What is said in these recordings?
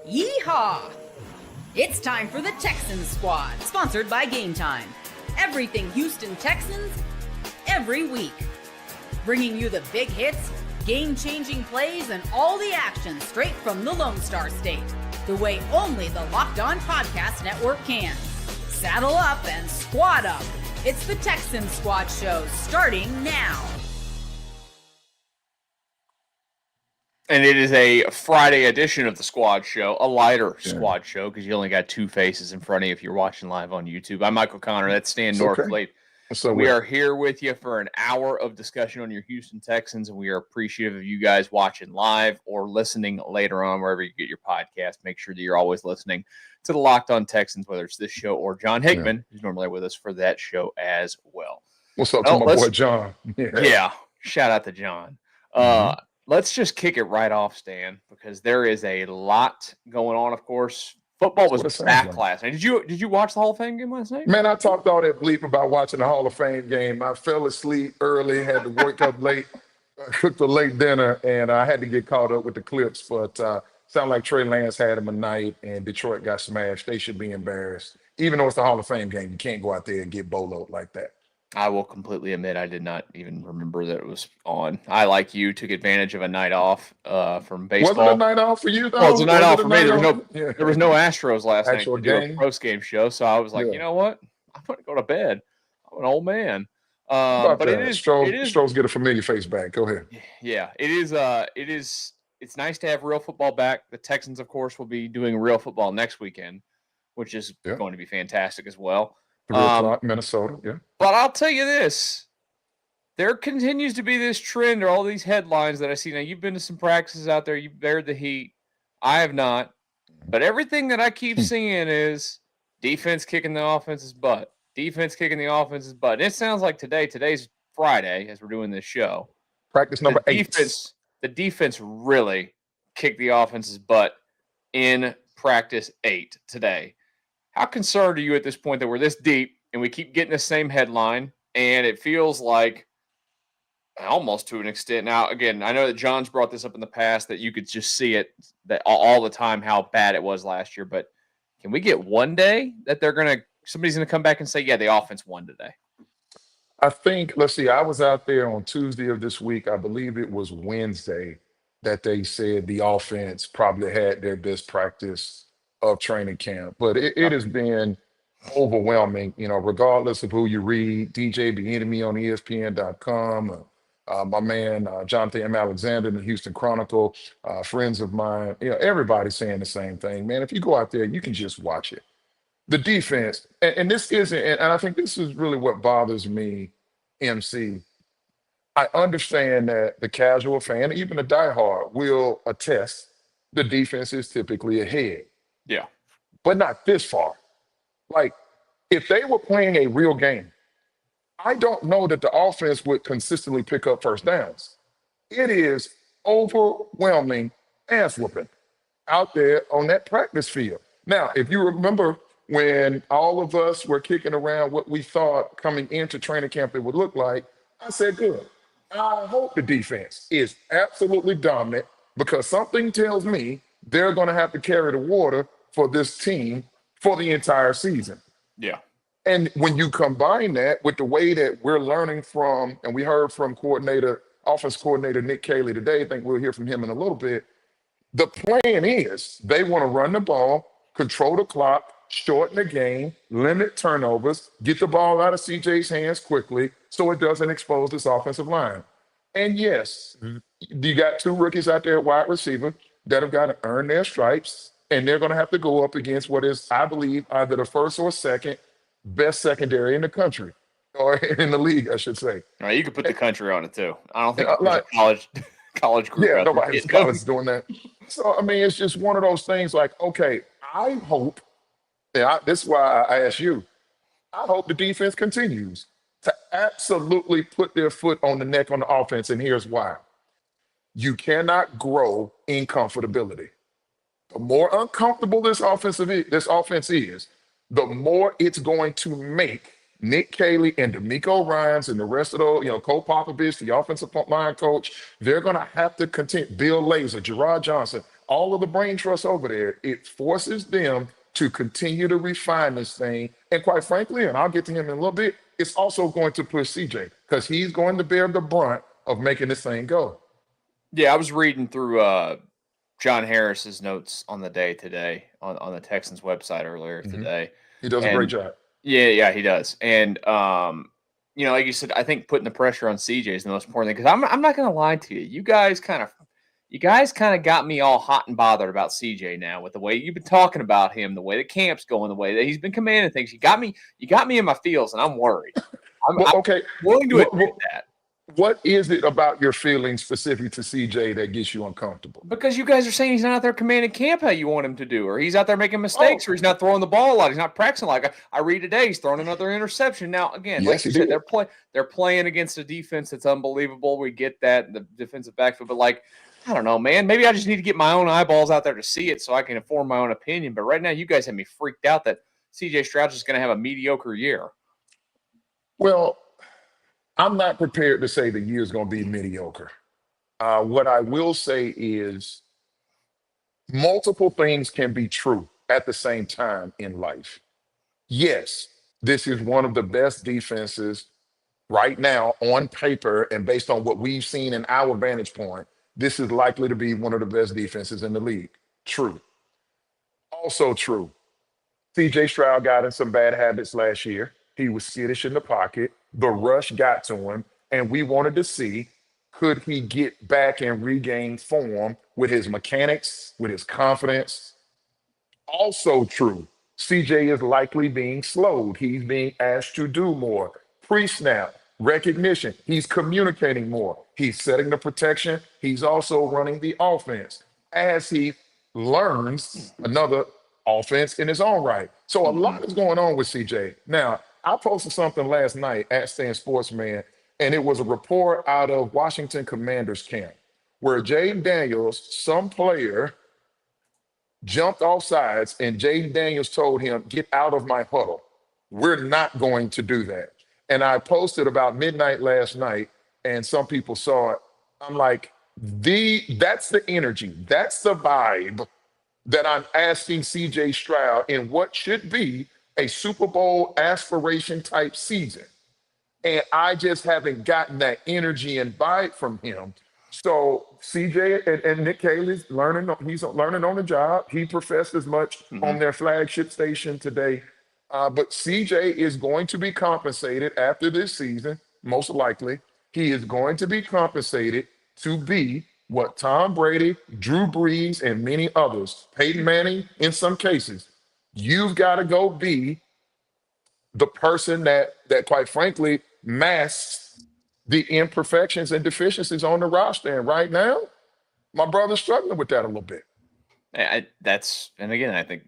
Yeehaw! It's time for the Texans Squad, sponsored by Gametime. Everything Houston Texans, every week. Bringing you the big hits, game-changing plays, and all the action straight from the Lone Star State. The way only the Locked On Podcast Network can. Saddle up and squad up. It's the Texans Squad Show, starting now. And it is a Friday edition of the Squad Show, a lighter Squad Show, because you only got two faces in front of you if you're watching live on YouTube. I'm Michael Connor. That's Stan Norfleet. We are here with you for an hour of discussion on your Houston Texans, and we are appreciative of you guys watching live or listening later on wherever you get your podcast. Make sure that you're always listening to the Locked On Texans, whether it's this show or John Hickman, who's normally with us for that show as well. What's up to my boy John? Yeah, shout out to John. Let's just kick it right off, Stan, because there is a lot going on. Of course, football was back last night. Did you watch the Hall of Fame game last night? Man, I talked all that bleep about watching the Hall of Fame game. I fell asleep early, had to wake up late, cooked a late dinner, and I had to get caught up with the clips. But sounded like Trey Lance had him a night, and Detroit got smashed. They should be embarrassed. Even though it's the Hall of Fame game, you can't go out there and get boloed like that. I will completely admit I did not even remember that it was on. I, like you, took advantage of a night off from baseball. Was it a night off for you, though? Well, it was a night off for me. There was no Astros last night to do a post-game show, so I was like, you know what? I'm going to go to bed. I'm an old man. But it is Stros get a familiar face back. Go ahead. Yeah, it is. It's nice to have real football back. The Texans, of course, will be doing real football next weekend, which is going to be fantastic as well. Minnesota, But I'll tell you this. There continues to be this trend or all these headlines that I see. Now, you've been to some practices out there. You've bared the heat. I have not. But everything that I keep seeing is defense kicking the offense's butt. Defense kicking the offense's butt. And it sounds like today's Friday as we're doing this show. Practice number 8. The defense really kicked the offense's butt in practice 8 today. How concerned are you at this point that we're this deep and we keep getting the same headline and it feels like almost to an extent. Now, again, I know that John's brought this up in the past that you could just see it that all the time how bad it was last year. But can we get one day that somebody's going to come back and say, yeah, the offense won today? I think, let's see, I was out there on Tuesday of this week. I believe it was Wednesday that they said the offense probably had their best practice of training camp, but it has been overwhelming, regardless of who you read. DJ Bieniemy on ESPN.com, my man Jonathan M. Alexander in the Houston Chronicle, friends of mine, everybody's saying the same thing. Man, if you go out there, you can just watch it. The defense, and this isn't, and I think this is really what bothers me, MC. I understand that the casual fan, even the diehard, will attest the defense is typically ahead. Yeah. But not this far. Like, if they were playing a real game, I don't know that the offense would consistently pick up first downs. It is overwhelming ass whooping out there on that practice field. Now, if you remember when all of us were kicking around what we thought coming into training camp it would look like, I said, good. I hope the defense is absolutely dominant because something tells me they're going to have to carry the water for this team for the entire season. Yeah. And when you combine that with the way that we're learning from, and we heard from offense coordinator Nick Caley today, I think we'll hear from him in a little bit, the plan is they want to run the ball, control the clock, shorten the game, limit turnovers, get the ball out of CJ's hands quickly so it doesn't expose this offensive line. And yes, you got 2 rookies out there at wide receiver that have got to earn their stripes, and they're going to have to go up against what is, I believe, either the first or second best secondary in the country, or in the league, I should say. All right, you could put the country on it, too. I don't think college group. Yeah, nobody's college doing that. So, I mean, it's just one of those things like, okay, I hope, this is why I ask you, I hope the defense continues to absolutely put their foot on the neck on the offense, and here's why. You cannot grow in comfortability. The more uncomfortable this offense is, the more it's going to make Nick Caley and DeMeco Ryans and the rest of those, Cole Popovich, the offensive line coach, they're going to have to continue. Bill Lazor, Gerard Johnson, all of the brain trust over there. It forces them to continue to refine this thing. And quite frankly, and I'll get to him in a little bit, it's also going to push CJ because he's going to bear the brunt of making this thing go. Yeah, I was reading through John Harris's notes on the day today on the Texans website earlier today. He does a great job. Yeah, he does. And like you said, I think putting the pressure on CJ is the most important thing, because I'm not going to lie to you. You guys kind of got me all hot and bothered about CJ now with the way you've been talking about him, the way the camp's going, the way that he's been commanding things. You got me in my feels, and I'm worried. I'm willing to admit that. What is it about your feelings specific to CJ that gets you uncomfortable? Because you guys are saying he's not out there commanding camp how you want him to do, or he's out there making mistakes, or he's not throwing the ball a lot. He's not practicing a lot. I read today he's throwing another interception. Now, again, like you said, they're playing against a defense that's unbelievable. We get that, the defensive backfield, but I don't know, man. Maybe I just need to get my own eyeballs out there to see it so I can form my own opinion. But right now, you guys have me freaked out that CJ Stroud's just going to have a mediocre year. Well, I'm not prepared to say the year is going to be mediocre. What I will say is multiple things can be true at the same time in life. Yes, this is one of the best defenses right now on paper, and based on what we've seen in our vantage point, this is likely to be one of the best defenses in the league. True. Also true. CJ Stroud got in some bad habits last year. He was skittish in the pocket. The rush got to him, and we wanted to see, could he get back and regain form with his mechanics, with his confidence? Also true. CJ is likely being slowed. He's being asked to do more. Pre-snap, recognition. He's communicating more. He's setting the protection. He's also running the offense as he learns another offense in his own right. So a lot is going on with CJ. Now, I posted something last night at Stan Sportsman, and it was a report out of Washington Commanders camp where Jaden Daniels, some player, jumped off sides, and Jaden Daniels told him, "Get out of my huddle. We're not going to do that." And I posted about midnight last night, and some people saw it. I'm like, that's the energy, that's the vibe that I'm asking CJ Stroud in what should be a Super Bowl aspiration type season. And I just haven't gotten that energy and vibe from him. So CJ and Nick Caley's learning on the job. He professed as much on their flagship station today. But CJ is going to be compensated after this season, most likely. He is going to be compensated to be what Tom Brady, Drew Brees, and many others, Peyton Manning in some cases. You've got to go be the person that quite frankly masks the imperfections and deficiencies on the roster. And right now, my brother's struggling with that a little bit. And again, I think,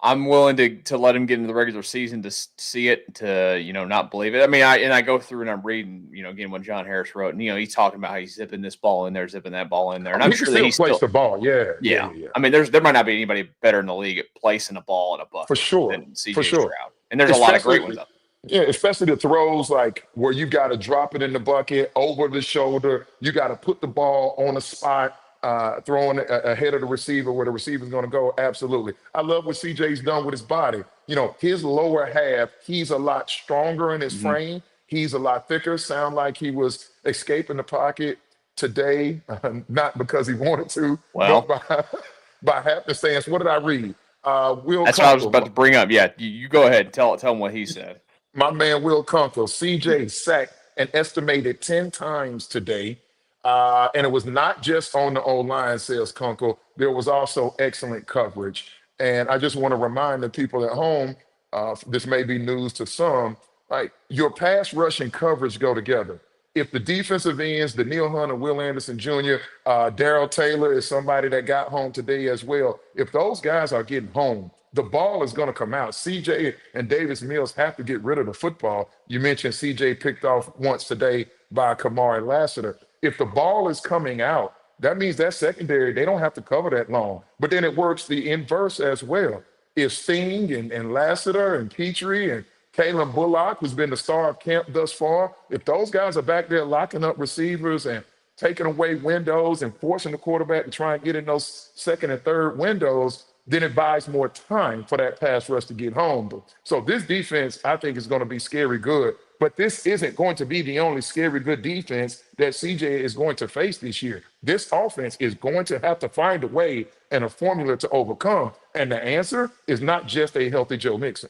I'm willing to let him get into the regular season to see it, to, not believe it. I mean, I go through and I'm reading, again, what John Harris wrote, and, he's talking about how he's zipping this ball in there, zipping that ball in there. And I'm sure that he plays the ball. Yeah. I mean, there might not be anybody better in the league at placing a ball in a bucket for sure than CJ Stroud. And there's a lot of great ones out there. Yeah, especially the throws where you got to drop it in the bucket, over the shoulder. You got to put the ball on a spot, throwing it ahead of the receiver where the receiver's going to go. Absolutely. I love what CJ's done with his body. His lower half, he's a lot stronger in his frame. He's a lot thicker. Sound like he was escaping the pocket today, not because he wanted to, but by happenstance. What did I read? That's what I was about to bring up. Yeah, you go ahead and tell him what he said. My man Will Kunkel, CJ sacked an estimated 10 times today. And it was not just on the O-line, says Kunkel. There was also excellent coverage. And I just want to remind the people at home, this may be news to some, your pass rush and coverage go together. If the defensive ends, Danielle Hunter, Will Anderson Jr., Darrell Taylor is somebody that got home today as well. If those guys are getting home, the ball is going to come out. CJ and Davis Mills have to get rid of the football. You mentioned CJ picked off once today by Kamari Lassiter. If the ball is coming out, that means that secondary, they don't have to cover that long. But then it works the inverse as well. If Sting and Lassiter and Petrie and Kalen Bullock, who's been the star of camp thus far, if those guys are back there locking up receivers and taking away windows and forcing the quarterback to try and get in those second and third windows, then it buys more time for that pass rush to get home. So this defense, I think, is going to be scary good. But this isn't going to be the only scary good defense that CJ is going to face this year. This offense is going to have to find a way and a formula to overcome. And the answer is not just a healthy Joe Mixon.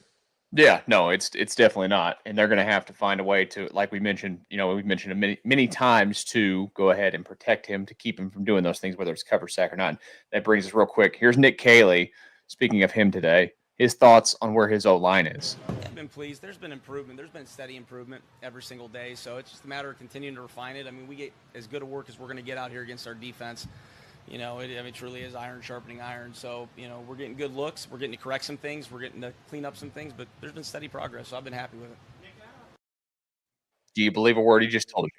Yeah, no, it's definitely not. And they're going to have to find a way to, like we mentioned, we've mentioned it many times, to go ahead and protect him, to keep him from doing those things, whether it's cover sack or not. And that brings us real quick. Here's Nick Caley, speaking of him today, his thoughts on where his O-line is. I've been pleased. There's been improvement. There's been steady improvement every single day. So it's just a matter of continuing to refine it. I mean, we get as good a work as we're going to get out here against our defense. It truly is iron sharpening iron. So, we're getting good looks. We're getting to correct some things. We're getting to clean up some things. But there's been steady progress. So I've been happy with it. Do you believe a word he just told you?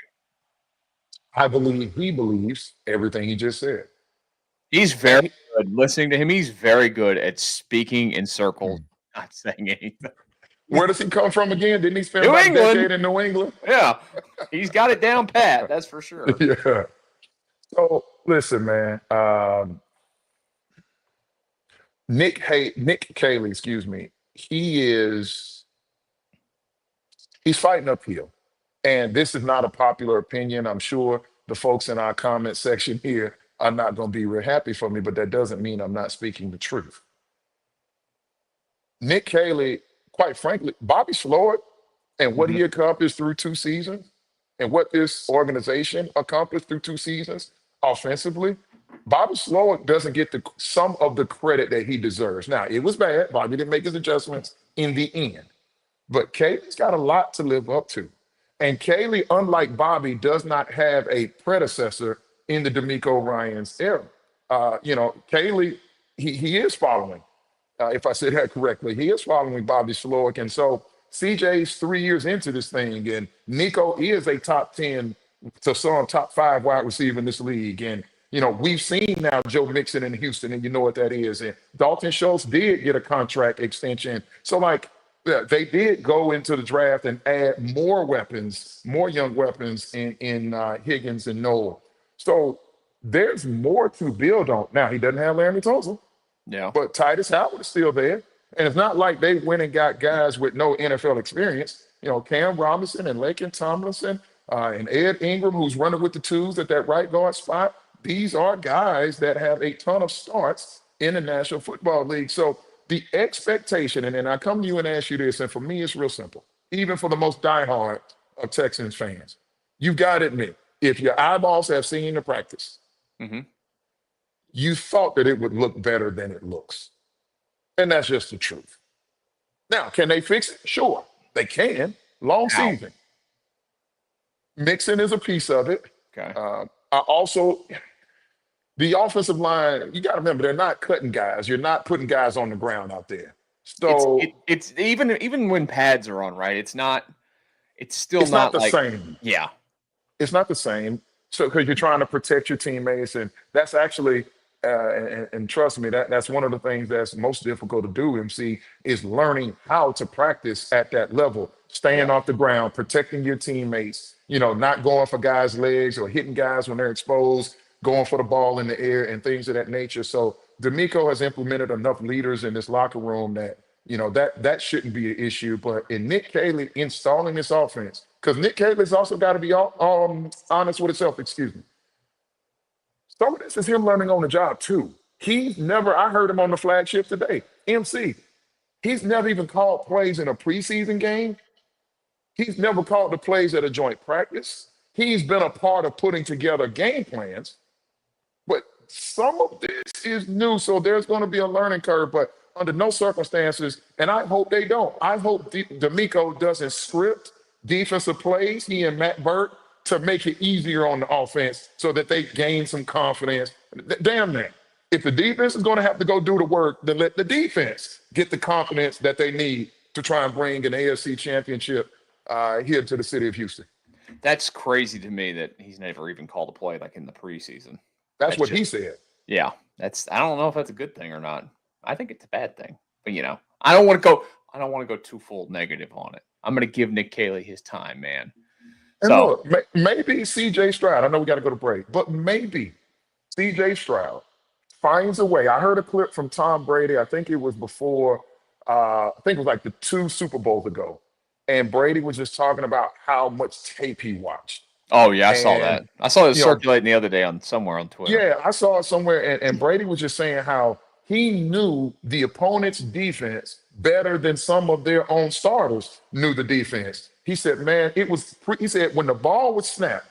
I believe he believes everything he just said. He's very good. Listening to him, he's very good at speaking in circles, not saying anything. Where does he come from again? Didn't he spend New about England. a decade in New England? Yeah, he's got it down pat. That's for sure. Yeah. So listen, man. Nick Caley, excuse me. He's fighting uphill, and this is not a popular opinion. I'm sure the folks in our comment section here are not going to be real happy for me, but that doesn't mean I'm not speaking the truth. Nick Caley, quite frankly, Bobby Sloyd and what he accomplished through 2 seasons, and what this organization accomplished through 2 seasons offensively, Bobby Sloyd doesn't get some of the credit that he deserves. Now, it was bad. Bobby didn't make his adjustments in the end. But Caley's got a lot to live up to. And Caley, unlike Bobby, does not have a predecessor in the D'Amico Ryans era. Caley, he is following, if I said that correctly, he is following Bobby Sloyd. And so CJ's 3 years into this thing, and Nico is a top 10 to some top 5 wide receiver in this league. And, we've seen now Joe Mixon in Houston, and you know what that is. And Dalton Schultz did get a contract extension. So, they did go into the draft and add more young weapons in Higgins and Noel. So there's more to build on. Now, he doesn't have Larry Tunsil. Yeah. But Titus Howard is still there. And it's not like they went and got guys with no NFL experience. Cam Robinson and Laken Tomlinson and Ed Ingram, who's running with the twos at that right guard spot. These are guys that have a ton of starts in the National Football League. So the expectation, and then I come to you and ask you this, and for me, it's real simple. Even for the most diehard of Texans fans, you've got to admit, if your eyeballs have seen the practice, you thought that it would look better than it looks. And that's just the truth. Now, can they fix it? Sure, they can. Long season. Mixon is a piece of it. Okay. The offensive line, you got to remember, they're not cutting guys. You're not putting guys on the ground out there. So it's even when pads are on, right? It's not the same. Yeah. It's not the same. So because you're trying to protect your teammates, and that's actually and trust me, that's one of the things that's most difficult to do, MC, is learning how to practice at that level, staying off the ground, protecting your teammates, not going for guys' legs or hitting guys when they're exposed, going for the ball in the air and things of that nature. So D'Amico has implemented enough leaders in this locker room that, that shouldn't be an issue. But in Nick Caley installing this offense, because Nick Caley's also got to be honest with himself, excuse me. Some of this is him learning on the job too. I heard him on the flagship today, MC. He's never even called plays in a preseason game. He's never called the plays at a joint practice. He's been a part of putting together game plans, but some of this is new. So there's going to be a learning curve, but under no circumstances, and I hope they don't. I hope D'Amico doesn't script defensive plays, he and Matt Burt, to make it easier on the offense so that they gain some confidence. Damn that. If the defense is going to have to go do the work, then let the defense get the confidence that they need to try and bring an AFC championship here to the city of Houston. That's crazy to me that he's never even called a play like in the preseason. That's what he said. Yeah. I don't know if that's a good thing or not. I think it's a bad thing. But I don't want to go too full negative on it. I'm going to give Nick Caley his time, man. And look, maybe C.J. Stroud. I know we got to go to break, but maybe C.J. Stroud finds a way. I heard a clip from Tom Brady. I think it was before. I think it was like the 2 Super Bowls ago, and Brady was just talking about how much tape he watched. Oh yeah, I saw And that. I saw it circulating the other day somewhere on Twitter. yeah, I saw it somewhere, and Brady was just saying how he knew the opponent's defense better than some of their own starters knew the defense. He said, "Man, he said when the ball was snapped,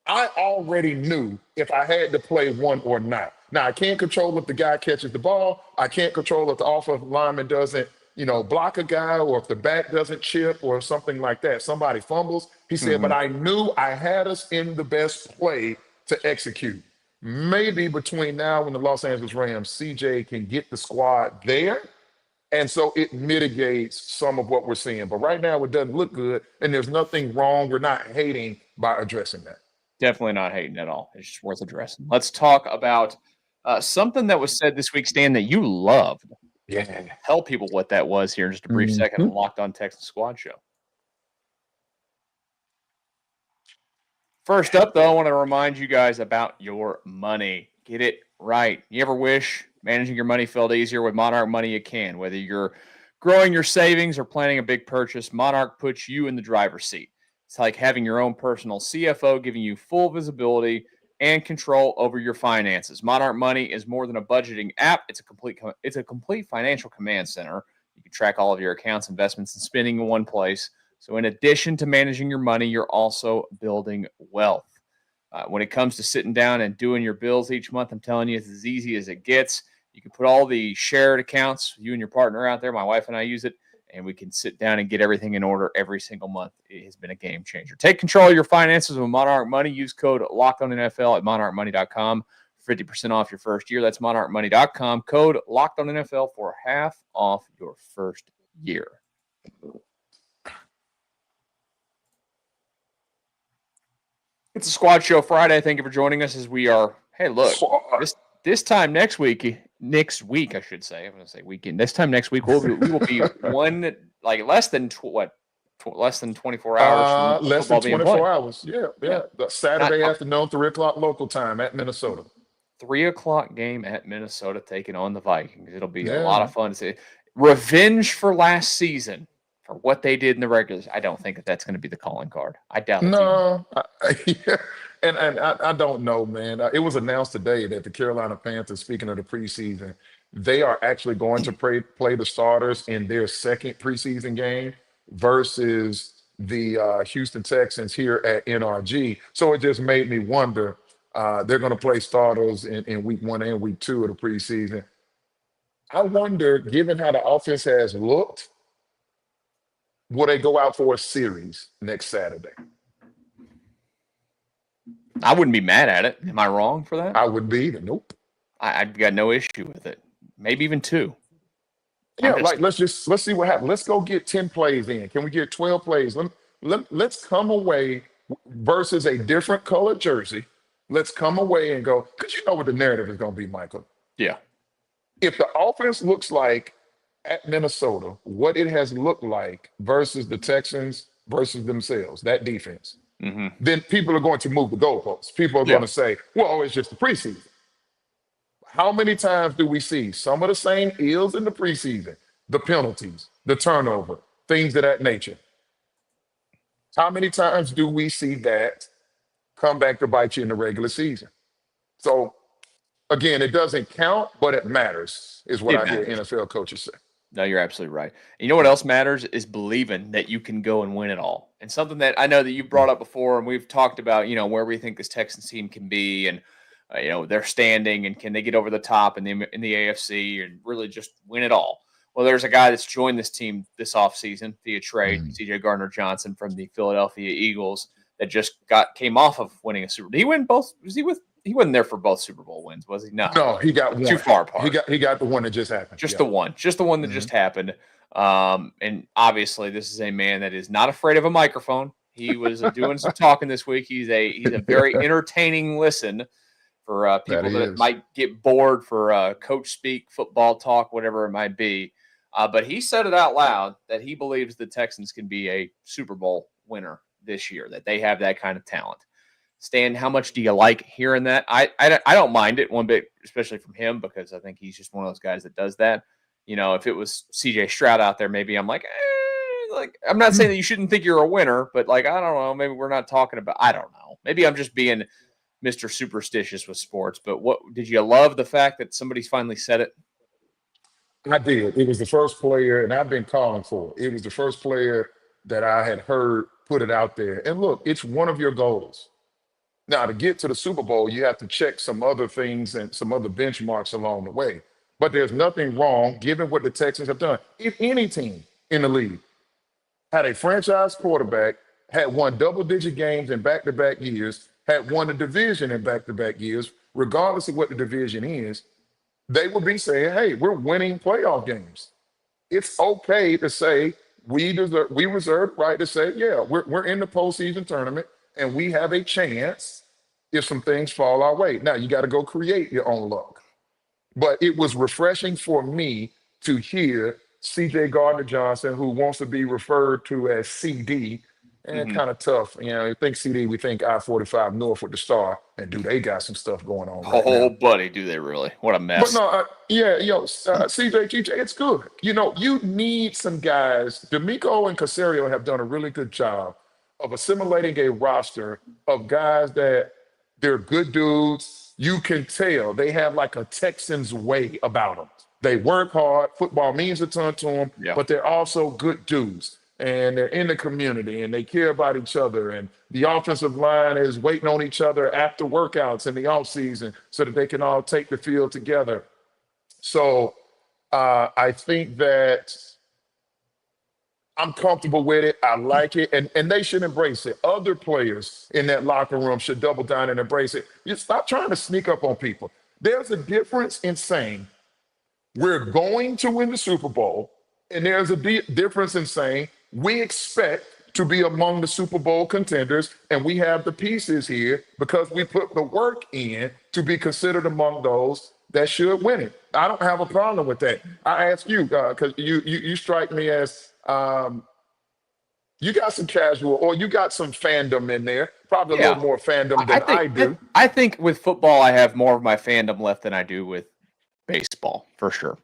I already knew if I had to play one or not. Now I can't control if the guy catches the ball. I can't control if the offensive lineman doesn't, block a guy, or if the back doesn't chip or something like that. Somebody fumbles." He said, "But I knew I had us in the best play to execute." Maybe between now and the Los Angeles Rams, CJ can get the squad there. And so it mitigates some of what we're seeing. But right now it doesn't look good. And there's nothing wrong. We're not hating by addressing that. Definitely not hating at all. It's just worth addressing. Let's talk about something that was said this week, Stan, that you loved. Yeah. Tell people what that was here in just a brief second on Locked On Texans Squad Show. First up, though, I want to remind you guys about your money. Get it right. You ever wish managing your money felt easier? With Monarch Money, you can. Whether you're growing your savings or planning a big purchase, Monarch puts you in the driver's seat. It's like having your own personal CFO, giving you full visibility and control over your finances. Monarch Money is more than a budgeting app. It's a complete financial command center. You can track all of your accounts, investments, and spending in one place. So in addition to managing your money, you're also building wealth. When it comes to sitting down and doing your bills each month, I'm telling you, it's as easy as it gets. You can put all the shared accounts, you and your partner out there. My wife and I use it, and we can sit down and get everything in order every single month. It has been a game changer. Take control of your finances with Monarch Money. Use code LOCKEDONNFL at monarchmoney.com for 50% off your first year. That's monarchmoney.com. Code LOCKEDONNFL for half off your first year. It's a Squad Show Friday. Thank you for joining us as we are. Hey, look, this time next week, I should say. I'm going to say weekend. This time next week, we will be less than 24 hours. Less than 24 hours. Yeah. The Saturday afternoon, 3:00 local time at Minnesota. 3:00 game at Minnesota taking on the Vikings. It'll be a lot of fun to see. Revenge for last season. For what they did in the regulars, I don't think that's going to be the calling card. I doubt it. No, and I don't know, man. It was announced today that the Carolina Panthers, speaking of the preseason, they are actually going to play the starters in their second preseason game versus the Houston Texans here at NRG. So it just made me wonder. They're going to play starters in week 1 and week 2 of the preseason. I wonder, given how the offense has looked, will they go out for a series next Saturday? I wouldn't be mad at it. Am I wrong for that? I wouldn't be either. Nope. I've got no issue with it. Maybe even 2. Yeah, let's see what happens. Let's go get 10 plays in. Can we get 12 plays? Let's come away versus a different colored jersey. Let's come away and go, because you know what the narrative is going to be, Michael. Yeah. If the offense looks like at Minnesota, what it has looked like versus the Texans versus themselves, that defense, then people are going to move the goalposts. People are going to say, well, it's just the preseason. How many times do we see some of the same ills in the preseason? The penalties, the turnover, things of that nature. How many times do we see that come back to bite you in the regular season? So, again, it doesn't count, but it matters, is what I hear NFL coaches say. No, you're absolutely right. And you know what else matters is believing that you can go and win it all. And something that I know that you've brought up before, and we've talked about, where we think this Texans team can be, and their standing, and can they get over the top in the AFC and really just win it all. Well, there's a guy that's joined this team this offseason via trade, C.J. Gardner-Johnson from the Philadelphia Eagles, that just came off of winning a Super Bowl. Did he win both? He wasn't there for both Super Bowl wins, was he? No, he got one. Too far apart. He got the one that just happened. Just the one that just happened. And obviously, this is a man that is not afraid of a microphone. He was doing some talking this week. He's a very entertaining listen for people that might get bored for coach speak, football talk, whatever it might be. But he said it out loud that he believes the Texans can be a Super Bowl winner this year, that they have that kind of talent. Stan, how much do you like hearing that? I don't mind it one bit, especially from him, because I think he's just one of those guys that does that. If it was CJ Stroud out there, maybe I'm like, I'm not saying that you shouldn't think you're a winner, but I don't know, maybe we're not talking about, I don't know. Maybe I'm just being Mr. Superstitious with sports, but what did you love the fact that somebody's finally said it? I did. It was the first player, and I've been calling for it. It was the first player that I had heard put it out there. And look, it's one of your goals. Now, to get to the Super Bowl, you have to check some other things and some other benchmarks along the way. But there's nothing wrong, given what the Texans have done. If any team in the league had a franchise quarterback, had won double-digit games in back-to-back years, had won a division in back-to-back years, regardless of what the division is, they would be saying, hey, we're winning playoff games. It's okay to say we reserve the right to say, yeah, we're in the postseason tournament and we have a chance if some things fall our way. Now, you got to go create your own luck. But it was refreshing for me to hear CJ Gardner-Johnson, who wants to be referred to as CD, and kind of tough. You think CD, we think I-45 North with the Star, and they got some stuff going on right now. Buddy, do they really? What a mess. But no, CJ, GJ, it's good. You need some guys. D'Amico and Caserio have done a really good job of assimilating a roster of guys that they're good dudes. You can tell they have like a Texans way about them. They work hard. Football means a ton to them, but they're also good dudes. And they're in the community and they care about each other. And the offensive line is waiting on each other after workouts in the offseason so that they can all take the field together. So I think that I'm comfortable with it. I like it. And they should embrace it. Other players in that locker room should double down and embrace it. You stop trying to sneak up on people. There's a difference in saying we're going to win the Super Bowl. And there's a difference in saying we expect to be among the Super Bowl contenders, and we have the pieces here because we put the work in to be considered among those that should win it. I don't have a problem with that. I ask you, because you strike me as you got some casual, or you got some fandom in there, probably a little more fandom than I do. I think with football, I have more of my fandom left than I do with baseball, for sure.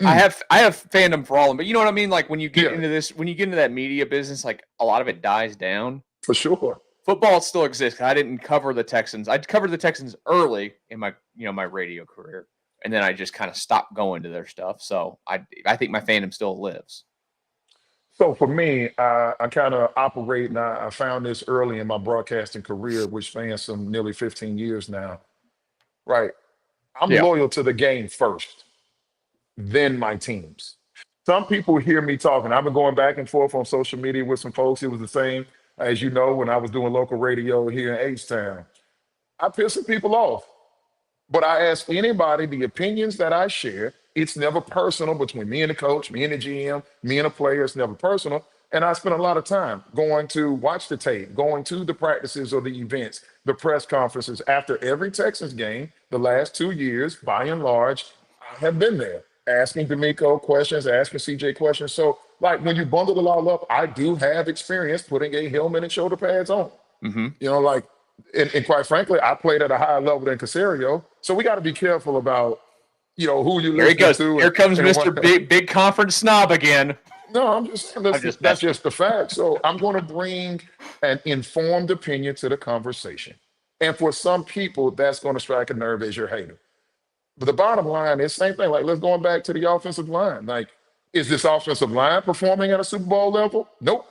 I have fandom for all of them, but you know what I mean? Like when you get into this, when you get into that media business, like a lot of it dies down. For sure. Football still exists. I didn't cover the Texans. I covered the Texans early in my my radio career, and then I just kind of stopped going to their stuff. So I think my fandom still lives. So for me, I kind of operate, and I found this early in my broadcasting career, which spans some nearly 15 years now. Right. I'm loyal to the game first, then my teams. Some people hear me talking. I've been going back and forth on social media with some folks. It was the same, as you know, when I was doing local radio here in H-Town. I piss some people off. But I ask anybody the opinions that I share. It's never personal between me and the coach, me and the GM, me and the player. It's never personal. And I spend a lot of time going to watch the tape, going to the practices or the events, the press conferences. After every Texans game, the last 2 years, by and large, I have been there, asking D'Amico questions, asking CJ questions. So, like, when you bundle it all up, I do have experience putting a helmet and shoulder pads on. And quite frankly, I played at a higher level than Caserio. So we got to be careful about, who you listen to. Here comes Mr. Big Conference Snob again. No, I'm just that's just the fact. So I'm going to bring an informed opinion to the conversation. And for some people, that's going to strike a nerve as your hater. But the bottom line is same thing. Like, let's go back to the offensive line. Like, is this offensive line performing at a Super Bowl level? Nope.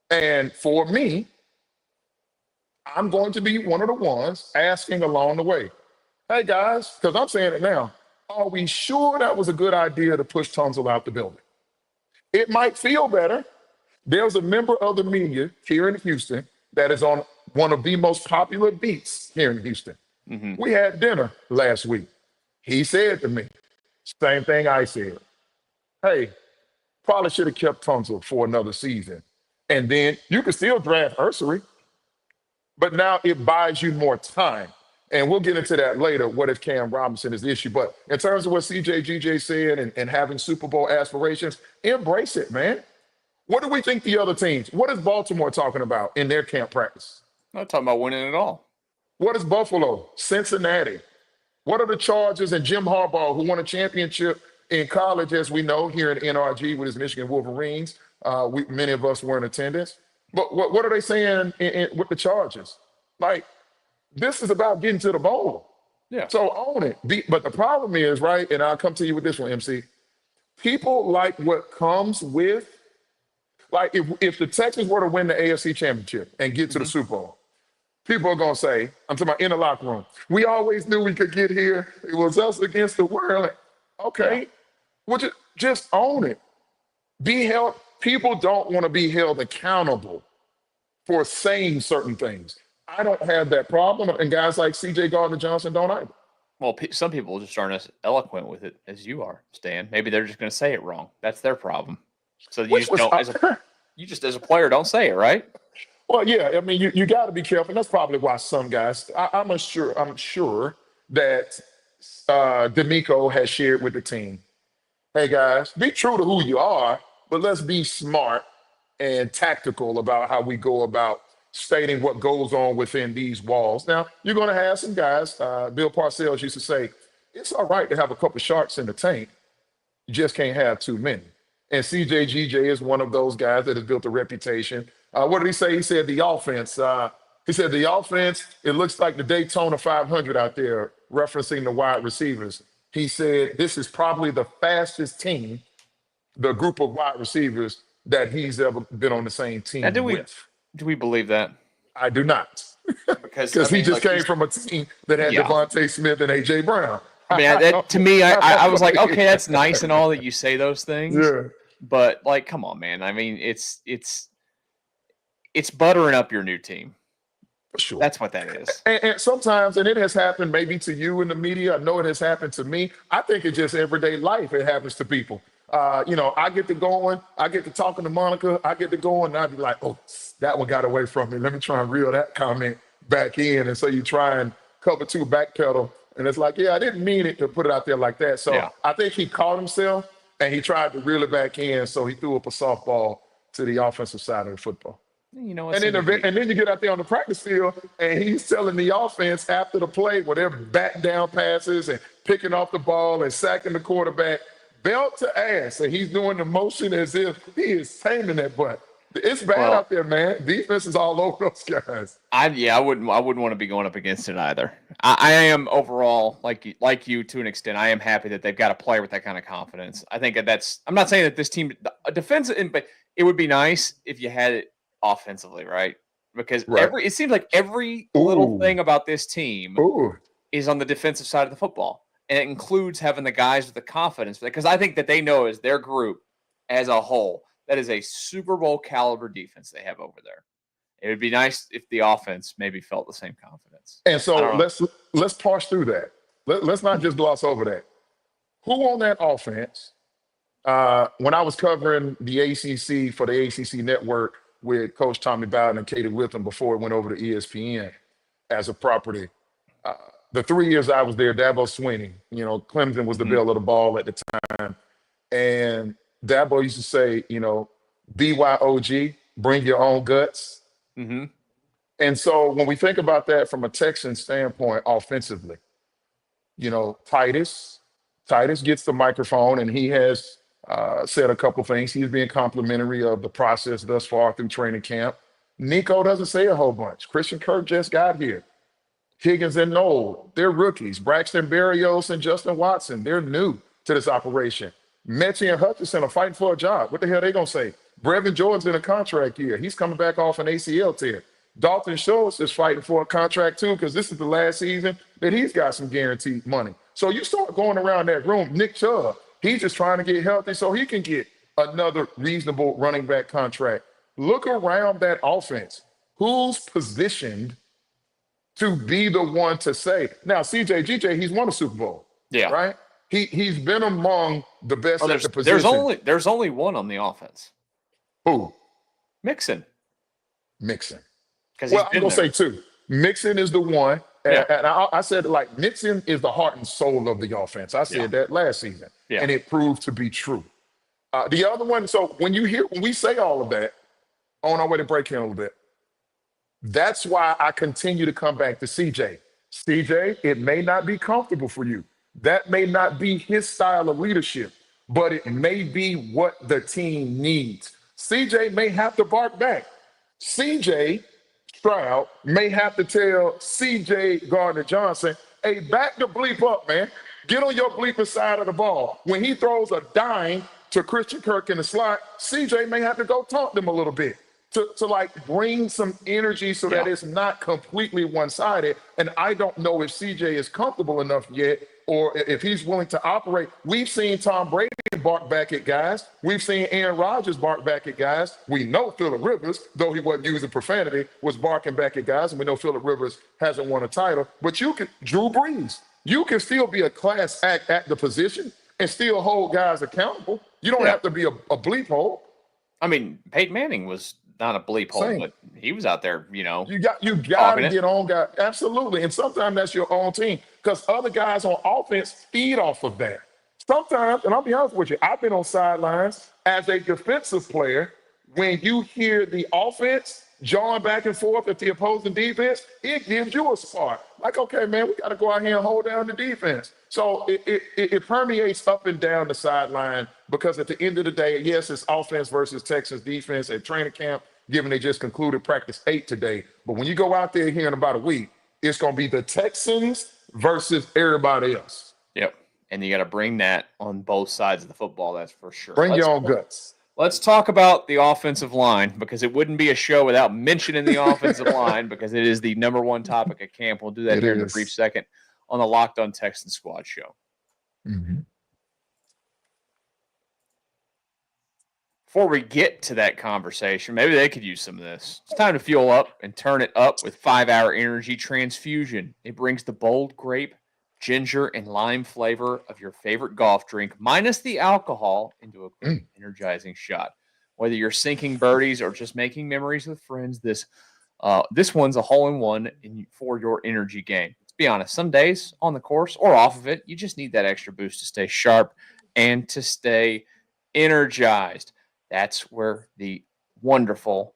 And for me, I'm going to be one of the ones asking along the way, hey guys, because I'm saying it now, are we sure that was a good idea to push Tunsil out the building? It might feel better. There's a member of the media here in Houston that is on one of the most popular beats here in Houston. We had dinner last week. He said to me, same thing I said. Hey, probably should have kept Tunsil for another season. And then you can still draft Ursery, but now it buys you more time. And we'll get into that later, what if Cam Robinson is the issue. But in terms of what CJ, GJ said and having Super Bowl aspirations, embrace it, man. What do we think the other teams? What is Baltimore talking about in their camp practice? I'm not talking about winning at all. What is Buffalo? Cincinnati? What are the Chargers and Jim Harbaugh, who won a championship in college, as we know, here in NRG with his Michigan Wolverines? Many of us were in attendance. But what are they saying with the Chargers? Like, this is about getting to the bowl. Yeah. So own it. But the problem is, right, and I'll come to you with this one, MC. People like what comes with, like if the Texans were to win the AFC Championship and get to the Super Bowl, people are going to say, I'm talking about in the locker room, we always knew we could get here. It was us against the world. Okay, well, just own it. Be held. People don't want to be held accountable for saying certain things. I don't have that problem, and guys like C.J. Gardner-Johnson don't either. Well, some people just aren't as eloquent with it as you are, Stan. Maybe they're just going to say it wrong. That's their problem. So you just don't, as a player, don't say it, right? Well, yeah. I mean, you got to be careful. And that's probably why some guys. I'm sure that D'Amico has shared with the team. Hey guys, be true to who you are, but let's be smart and tactical about how we go about stating what goes on within these walls. Now, you're going to have some guys. Bill Parcells used to say, it's all right to have a couple sharks in the tank. You just can't have too many. And CJGJ is one of those guys that has built a reputation. What did he say? He said the offense. It looks like the Daytona 500 out there, referencing the wide receivers. He said this is probably the fastest team, the group of wide receivers that he's ever been on the same team with. Do we believe that? I do not. Because he just came from a team that had Devontae Smith and A.J. Brown. I mean, to me, I was like, okay, that's nice and all that you say those things. Yeah. But, like, come on, man. I mean, it's buttering up your new team. Sure. That's what that is. And sometimes, and it has happened maybe to you in the media. I know it has happened to me. I think it's just everyday life. It happens to people. I get to going. I get to talking to Monica. I get to going, and I'd be like, oh, that one got away from me. Let me try and reel that comment back in. And so you try and cover two backpedal. And it's like, yeah, I didn't mean it to put it out there like that. So I think he caught himself, and he tried to reel it back in. So he threw up a softball to the offensive side of the football. You know, and then you get out there on the practice field, and he's telling the offense after the play, where they're back down passes and picking off the ball and sacking the quarterback, belt to ass, and he's doing the motion as if he is taming that butt. It's bad out there, man. Defense is all over those guys. I wouldn't want to be going up against it either. I am overall like you to an extent. I am happy that they've got a player with that kind of confidence. I think that's. I'm not saying that this team defensive, but it would be nice if you had it offensively, right? Because it seems like every little thing about this team is on the defensive side of the football, and it includes having the guys with the confidence. Because I think that they know as their group as a whole, that is a Super Bowl caliber defense they have over there. It would be nice if the offense maybe felt the same confidence. And so let's parse through that. Let's not just gloss over that. Who on that offense? When I was covering the ACC for the ACC network with Coach Tommy Bowden and Katie Witham before it went over to ESPN as a property, the 3 years I was there, Dabo Swinney, Clemson was the belle of the ball at the time, and Dabo used to say, BYOG, bring your own guts. Mm-hmm. And so when we think about that from a Texan standpoint offensively, Titus gets the microphone, and he has said a couple things. He's being complimentary of the process thus far through training camp. Nico doesn't say a whole bunch. Christian Kirk just got here. Higgins and Noel, they're rookies. Braxton Berrios and Justin Watson, they're new to this operation. Mechie and Hutchinson are fighting for a job. What the hell are they going to say? Brevin Jordan's in a contract year. He's coming back off an ACL tear. Dalton Schultz is fighting for a contract too, because this is the last season that he's got some guaranteed money. So you start going around that room. Nick Chubb, he's just trying to get healthy so he can get another reasonable running back contract. Look around that offense. Who's positioned to be the one to say? Now, CJGJ, he's won a Super Bowl. Yeah. Right? He's been among the best at the position. There's only one on the offense. Who? Mixon. Well, I'm going to say two. Mixon is the one. And I said, Mixon is the heart and soul of the offense. I said that last season. Yeah. And it proved to be true. The other one, so when we say all of that, on our way to break in a little bit, that's why I continue to come back to CJ. CJ, it may not be comfortable for you. That may not be his style of leadership, but it may be what the team needs. CJ may have to bark back. CJ Stroud may have to tell CJ Gardner Johnson, hey, back the bleep up, man. Get on your bleeping side of the ball. When he throws a dime to Christian Kirk in the slot, CJ may have to go talk to him a little bit to like bring some energy so that it's not completely one-sided. And I don't know if CJ is comfortable enough yet or if he's willing to operate. We've seen Tom Brady bark back at guys. We've seen Aaron Rodgers bark back at guys. We know Phillip Rivers, though he wasn't using profanity, was barking back at guys. And we know Phillip Rivers hasn't won a title. But Drew Brees, you can still be a class act at the position and still hold guys accountable. You don't have to be a bleep hole. I mean, Peyton Manning was not a bleep hole, but he was out there, You got to get on guys. Absolutely. And sometimes that's your own team because other guys on offense feed off of that. Sometimes, and I'll be honest with you, I've been on sidelines as a defensive player. When you hear the offense jawing back and forth at the opposing defense, it gives you a spark. Like, okay, man, we got to go out here and hold down the defense. So it permeates up and down the sideline because at the end of the day, yes, it's offense versus Texans defense at training camp, given they just concluded practice 8 today. But when you go out there here in about a week, it's going to be the Texans versus everybody else. Yep. And you got to bring that on both sides of the football, that's for sure. Bring your own guts. Let's talk about the offensive line because it wouldn't be a show without mentioning the offensive line because it is the number one topic at camp. We'll do that here in a brief second on the Locked On Texans Squad show. Mm-hmm. Before we get to that conversation, maybe they could use some of this. It's time to fuel up and turn it up with 5-Hour Energy Transfusion. It brings the bold grape, ginger, and lime flavor of your favorite golf drink, minus the alcohol, into a quick, energizing shot. Whether you're sinking birdies or just making memories with friends, this one's a hole-in-one for your energy game. Let's be honest, some days on the course or off of it, you just need that extra boost to stay sharp and to stay energized. That's where the wonderful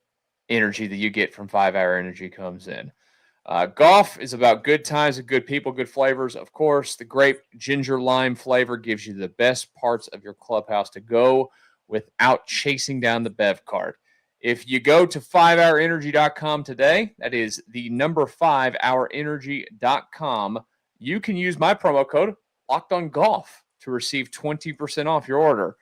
energy that you get from 5-Hour Energy comes in. Golf is about good times and good people, good flavors. Of course, the grape ginger lime flavor gives you the best parts of your clubhouse to go without chasing down the Bev card. If you go to 5hourenergy.com today, that is the number 5hourenergy.com, you can use my promo code LOCKEDONGOLF to receive 20% off your order.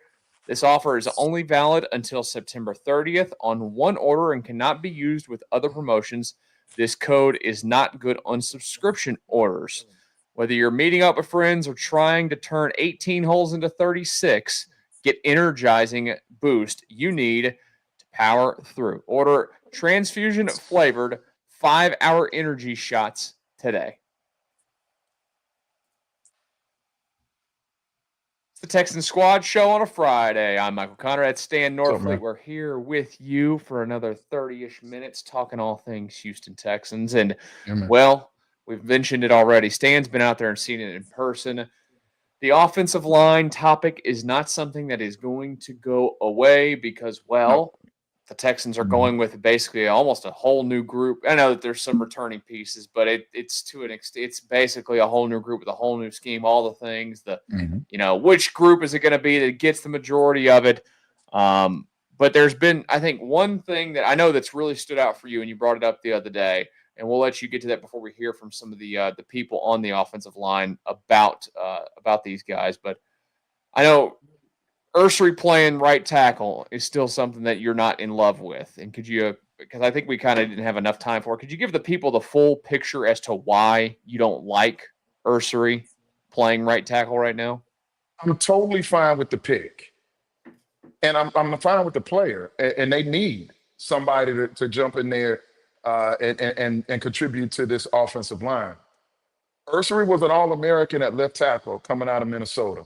This offer is only valid until September 30th on one order and cannot be used with other promotions. This code is not good on subscription orders. Whether you're meeting up with friends or trying to turn 18 holes into 36, get energizing boost you need to power through. Order transfusion-flavored 5-Hour Energy shots today. It's the Texan Squad show on a Friday. I'm Michael Connor at Stan Norfleet. We're here with you for another 30-ish minutes talking all things Houston Texans. And, well, we've mentioned it already. Stan's been out there and seen it in person. The offensive line topic is not something that is going to go away because, the Texans are going with basically almost a whole new group. I know that there's some returning pieces, but it's to an extent, it's basically a whole new group with a whole new scheme, all the things, which group is it going to be that gets the majority of it? But there's been, I think, one thing that I know that's really stood out for you, and you brought it up the other day, and we'll let you get to that before we hear from some of the people on the offensive line about these guys. But I know Ursery playing right tackle is still something that you're not in love with. And could you, because I think we kind of didn't have enough time for it, could you give the people the full picture as to why you don't like Ursery playing right tackle right now? I'm totally fine with the pick. And I'm fine with the player. And they need somebody to jump in there and contribute to this offensive line. Ursery was an All-American at left tackle coming out of Minnesota.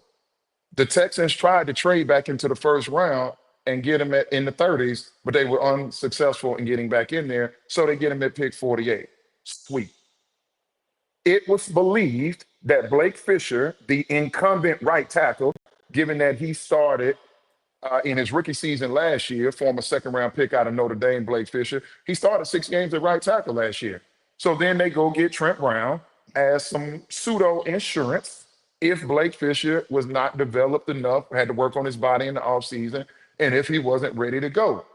The Texans tried to trade back into the first round and get him in the 30s, but they were unsuccessful in getting back in there, so they get him at pick 48. Sweet. It was believed that Blake Fisher, the incumbent right tackle, given that he started in his rookie season last year, former second-round pick out of Notre Dame, Blake Fisher. He started 6 games at right tackle last year. So then they go get Trent Brown as some pseudo insurance if Blake Fisher was not developed enough, had to work on his body in the offseason, and if he wasn't ready to go.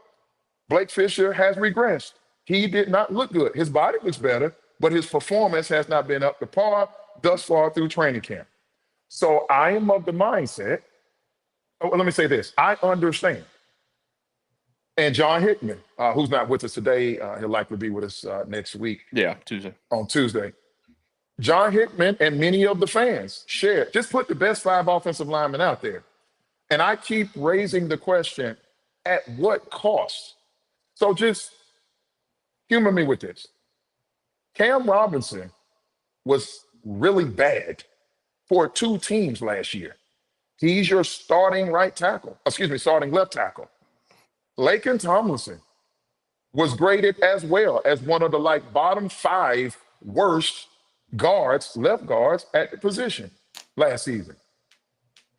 Blake Fisher has regressed. He did not look good. His body looks better, but his performance has not been up to par thus far through training camp. So I am of the mindset, let me say this, I understand. And John Hickman, who's not with us today, he'll likely be with us next week. Yeah, Tuesday. On Tuesday. John Hickman and many of the fans shared, just put the best 5 offensive linemen out there. And I keep raising the question, at what cost? So just humor me with this. Cam Robinson was really bad for 2 teams last year. He's your starting starting left tackle. Laken Tomlinson was graded as well as one of the bottom 5 worst left guards at the position last season.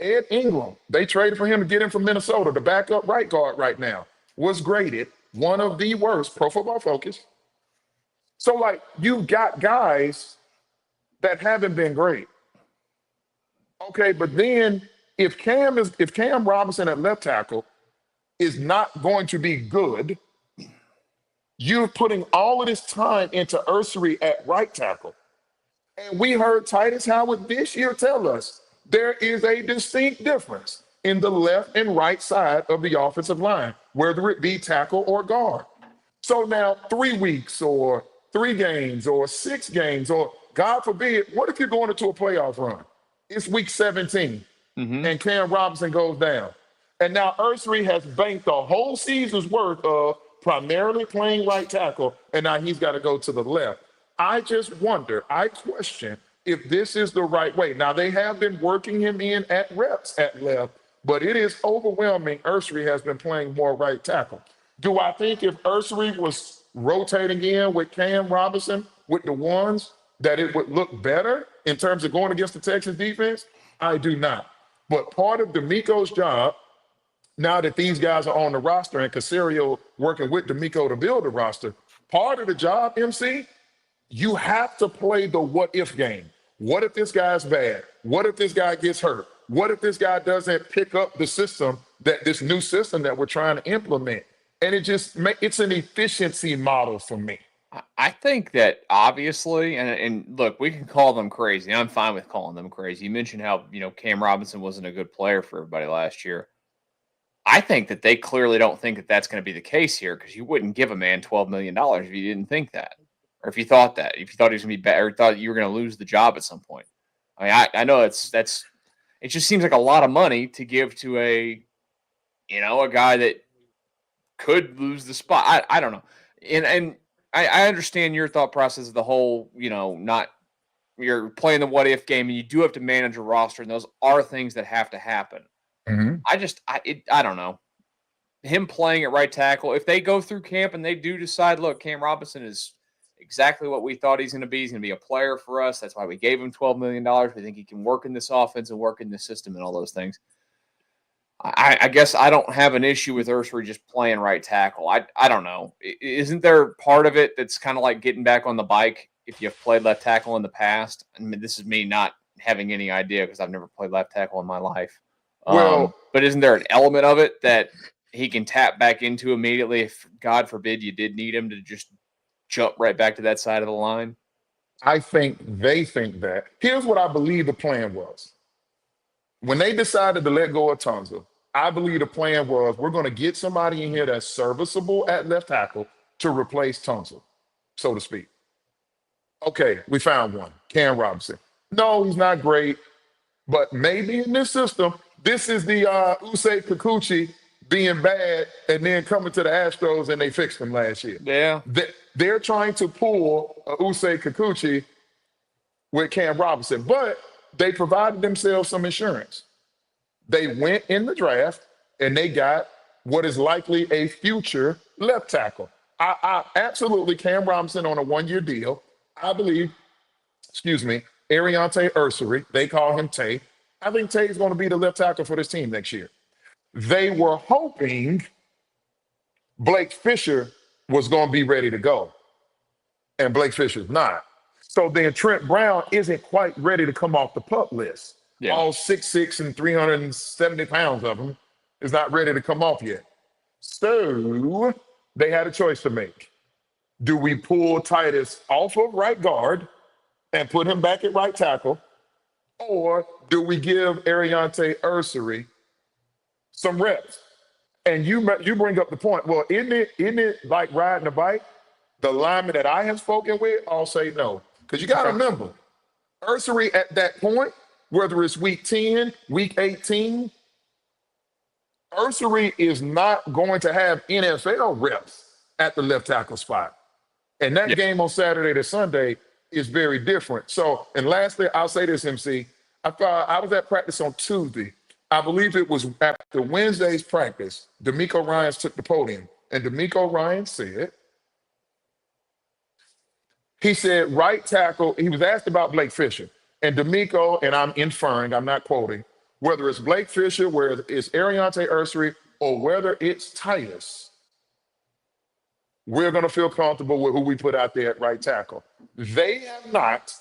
Ed Ingram, they traded for him to get him from Minnesota, the backup right guard right now, was graded one of the worst, Pro Football Focus. So you've got guys that haven't been great. Okay, but then if Cam Robinson at left tackle is not going to be good, you're putting all of this time into Ursery at right tackle. And we heard Titus Howard this year tell us there is a distinct difference in the left and right side of the offensive line, whether it be tackle or guard. So now 3 weeks or 3 games or 6 games, or God forbid, what if you're going into a playoff run? It's week 17 and Cam Robinson goes down. And now Ursery has banked a whole season's worth of primarily playing right tackle, and now he's got to go to the left. I just wonder, I question if this is the right way. Now, they have been working him in at reps at left, but it is overwhelming. Ursery has been playing more right tackle. Do I think if Ursery was rotating in with Cam Robinson with the ones, that it would look better in terms of going against the Texans defense? I do not. But part of D'Amico's job, now that these guys are on the roster and Caserio working with D'Amico to build the roster, part of the job, MC, you have to play the what-if game. What if this guy's bad? What if this guy gets hurt? What if this guy doesn't pick up this new system that we're trying to implement? And it's an efficiency model for me. I think that obviously, and look, we can call them crazy. I'm fine with calling them crazy. You mentioned how, Cam Robinson wasn't a good player for everybody last year. I think that they clearly don't think that that's going to be the case here, because you wouldn't give a man $12 million if you didn't think that, or if you thought that, if you thought he was going to be bad, or thought you were going to lose the job at some point. I mean, I know it just seems like a lot of money to give to a guy that could lose the spot. I don't know. And I understand your thought process of the whole, you're playing the what if game, and you do have to manage a roster, and those are things that have to happen. Mm-hmm. I don't know. Him playing at right tackle, if they go through camp and they do decide, look, Cam Robinson is exactly what we thought he's going to be. He's going to be a player for us. That's why we gave him $12 million. We think he can work in this offense and work in this system and all those things. I guess I don't have an issue with Ursery just playing right tackle. I don't know. Isn't there part of it that's kind of like getting back on the bike if you've played left tackle in the past? I mean, this is me not having any idea because I've never played left tackle in my life. But isn't there an element of it that he can tap back into immediately if, God forbid, you did need him to just jump right back to that side of the line? I think they think that. Here's what I believe the plan was. When they decided to let go of Tunsil, I believe the plan was, we're going to get somebody in here that's serviceable at left tackle to replace Tunsil, so to speak. Okay, we found one, Cam Robinson. No, he's not great, but maybe in this system, this is the Usei Kikuchi being bad and then coming to the Astros and they fixed him last year. Yeah. They're trying to pull Usei Kikuchi with Cam Robinson, but they provided themselves some insurance. They went in the draft and they got what is likely a future left tackle. I absolutely, Cam Robinson on a 1-year deal. I believe, Ariante Ursery, they call him Tay. I think Tay is going to be the left tackle for this team next year. They were hoping Blake Fisher was going to be ready to go, and Blake Fisher's not. So then Trent Brown isn't quite ready to come off the PUP list. Yeah. All 6'6" and 370 pounds of him is not ready to come off yet. So they had a choice to make. Do we pull Titus off of right guard and put him back at right tackle? Or do we give Ariante Ursery some reps? And you bring up the point. Well, isn't it like riding a bike? The linemen that I have spoken with all say no. Because you got to remember, Ursery at that point, whether it's week 10, week 18, Ursery is not going to have NFL reps at the left tackle spot. And that game on Saturday to Sunday is very different. So, and lastly, I'll say this, MC. I was at practice on Tuesday. I believe it was after Wednesday's practice, D'Amico Ryans took the podium. And D'Amico Ryans said, right tackle, he was asked about Blake Fisher. And D'Amico, and I'm inferring, I'm not quoting, whether it's Blake Fisher, whether it's Ariante Ursery, or whether it's Titus, we're going to feel comfortable with who we put out there at right tackle. They have not,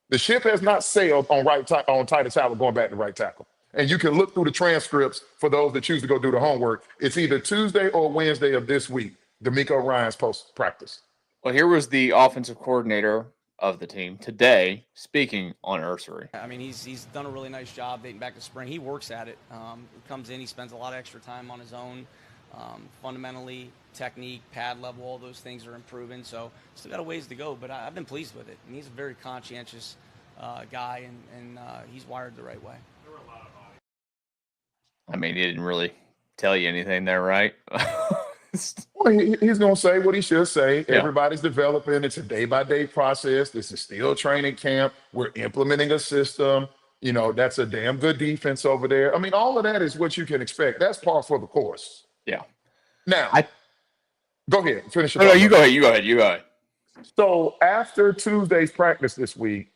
the ship has not sailed on Titus Howard going back to right tackle. And you can look through the transcripts for those that choose to go do the homework. It's either Tuesday or Wednesday of this week, D'Amico Ryans post-practice. Well, here was the offensive coordinator of the team today speaking on Ursery. I mean, he's done a really nice job dating back to spring. He works at it. He comes in, he spends a lot of extra time on his own. Fundamentally, technique, pad level, all those things are improving. So still got a ways to go, but I've been pleased with it. And he's a very conscientious guy, and he's wired the right way. I mean, he didn't really tell you anything there, right? Well, he's going to say what he should say. Yeah. Everybody's developing. It's a day-by-day process. This is still training camp. We're implementing a system. You know, that's a damn good defense over there. I mean, all of that is what you can expect. That's par for the course. Yeah. Now, go ahead. Finish your No, you go ahead. So after Tuesday's practice this week,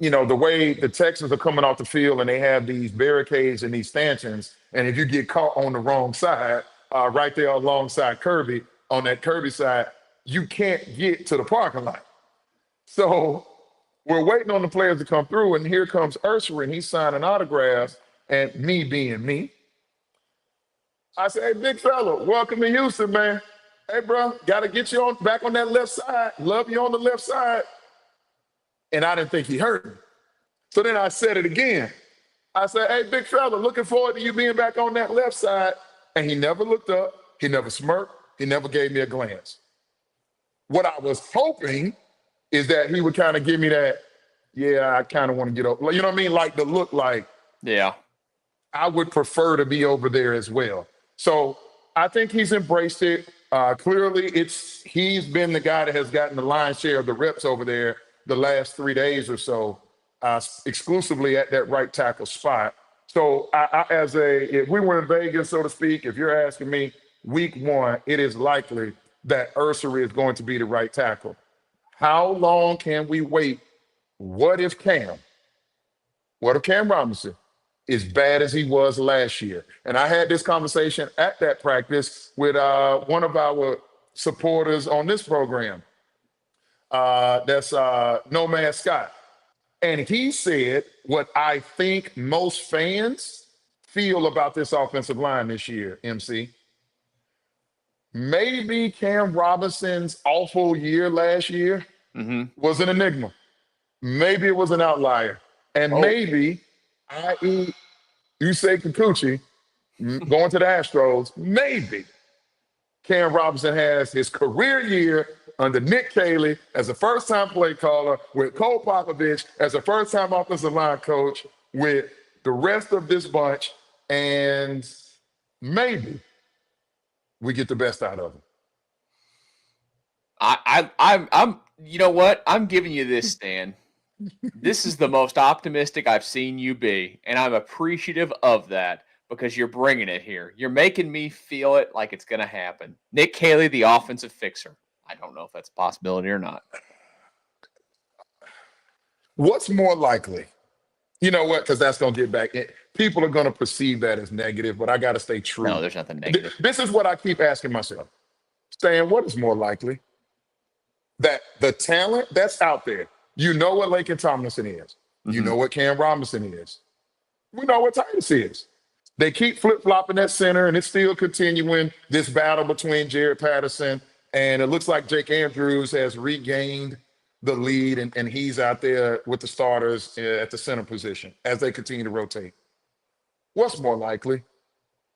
you know, the way the Texans are coming off the field and they have these barricades and these stanchions, and if you get caught on the wrong side, right there alongside Kirby, on that Kirby side, you can't get to the parking lot. So we're waiting on the players to come through, and here comes Ursery, and he's signing autographs, and me being me, I say, hey, big fella, welcome to Houston, man. Hey, bro, got to get you back on that left side. Love you on the left side. And I didn't think he heard me. So then I said it again. I said, hey, big fella, looking forward to you being back on that left side. And he never looked up. He never smirked. He never gave me a glance. What I was hoping is that he would kind of give me that, yeah, I kind of want to get over. You know what I mean? Like the look like, yeah, I would prefer to be over there as well. So I think he's embraced it. Clearly, he's been the guy that has gotten the lion's share of the reps over there the last 3 days or so, exclusively at that right tackle spot. So if we were in Vegas, so to speak, if you're asking me, week one, it is likely that Ursery is going to be the right tackle. How long can we wait? What if Cam Robinson is bad as he was last year? And I had this conversation at that practice with one of our supporters on this program. That's Nomad Scott. And he said what I think most fans feel about this offensive line this year, MC. Maybe Cam Robinson's awful year last year was an enigma. Maybe it was an outlier. And maybe, i.e., Yusei Kikuchi going to the Astros, maybe Cam Robinson has his career year under Nick Caley as a first-time play caller, with Cole Popovich as a first-time offensive line coach, with the rest of this bunch, and maybe we get the best out of him. I'm you know what? I'm giving you this, Stan. This is the most optimistic I've seen you be, and I'm appreciative of that because you're bringing it here. You're making me feel it like it's going to happen. Nick Caley, the offensive fixer. I don't know if that's a possibility or not. What's more likely? You know what? Because that's going to get back in. people are going to perceive that as negative, but I got to stay true. No, there's nothing negative. This is what I keep asking myself. Stan, what is more likely? That the talent that's out there, you know what Laken Tomlinson is. You know what Cam Robinson is. We know what Titus is. They keep flip-flopping at center, and it's still continuing this battle between Jared Patterson, and it looks like Jake Andrews has regained the lead, and he's out there with the starters at the center position as they continue to rotate. What's more likely?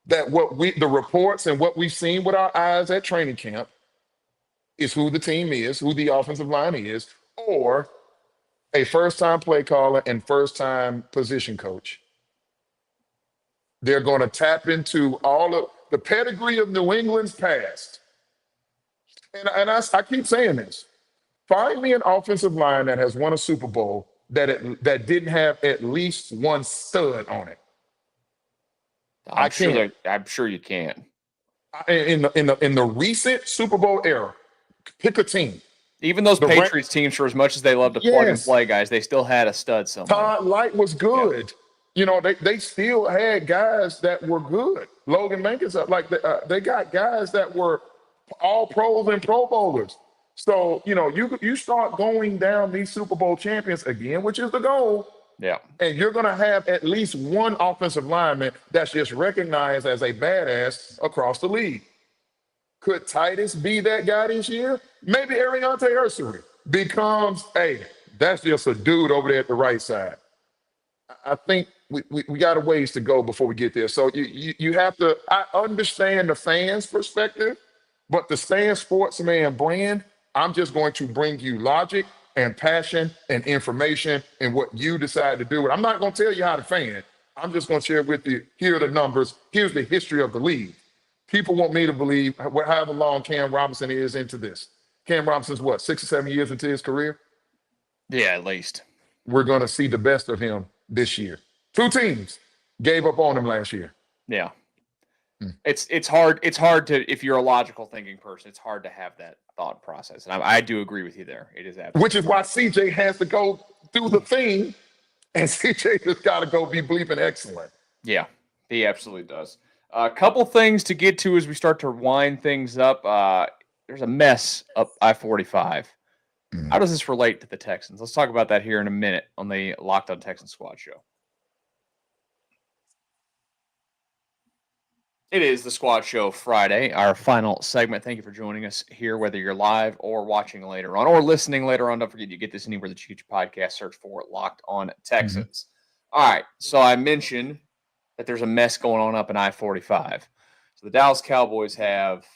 That the reports and what we've seen with our eyes at training camp is who the team is, who the offensive line is, or a first-time play caller and first-time position coach. They're going to tap into all of the pedigree of New England's past. And I keep saying this. Find me an offensive line that has won a Super Bowl that didn't have at least one stud on it. I'm sure you can. In the recent Super Bowl era, pick a team. Even those Patriots teams, for as much as they love to plug and play guys, they still had a stud somewhere. Todd Light was good. Yeah. You know, they still had guys that were good. Logan Mankins, they got guys that were all pros and Pro Bowlers. So, you know, you start going down these Super Bowl champions again, which is the goal. Yeah. And you're going to have at least one offensive lineman that's just recognized as a badass across the league. Could Titus be that guy this year? Maybe Ariante Ursary becomes, hey, that's just a dude over there at the right side. I think we got a ways to go before we get there. So you have to, I understand the fans' perspective, but the Stan Sportsman brand, I'm just going to bring you logic and passion and information and what you decide to do. I'm not going to tell you how to fan. I'm just going to share with you, here are the numbers, here's the history of the league. People want me to believe however long Cam Robinson is into this. Cam Robinson's what, 6 or 7 years into his career? Yeah, at least. We're going to see the best of him this year. 2 teams gave up on him last year. Yeah. It's hard to, if you're a logical thinking person, it's hard to have that thought process. And I do agree with you there. It is absolutely. Which is why CJ has to go do the thing, and CJ just got to go be bleeping excellent. Yeah, he absolutely does. A couple things to get to as we start to wind things up. There's a mess up I-45. How does this relate to the Texans? Let's talk about that here in a minute on the Locked On Texans Squad Show. It is the Squad Show Friday, our final segment. Thank you for joining us here, whether you're live or watching later on or listening later on. Don't forget, you get this anywhere that you get your podcast. Search for Locked On Texans. All right, so I mentioned that there's a mess going on up in I-45. So the Dallas Cowboys have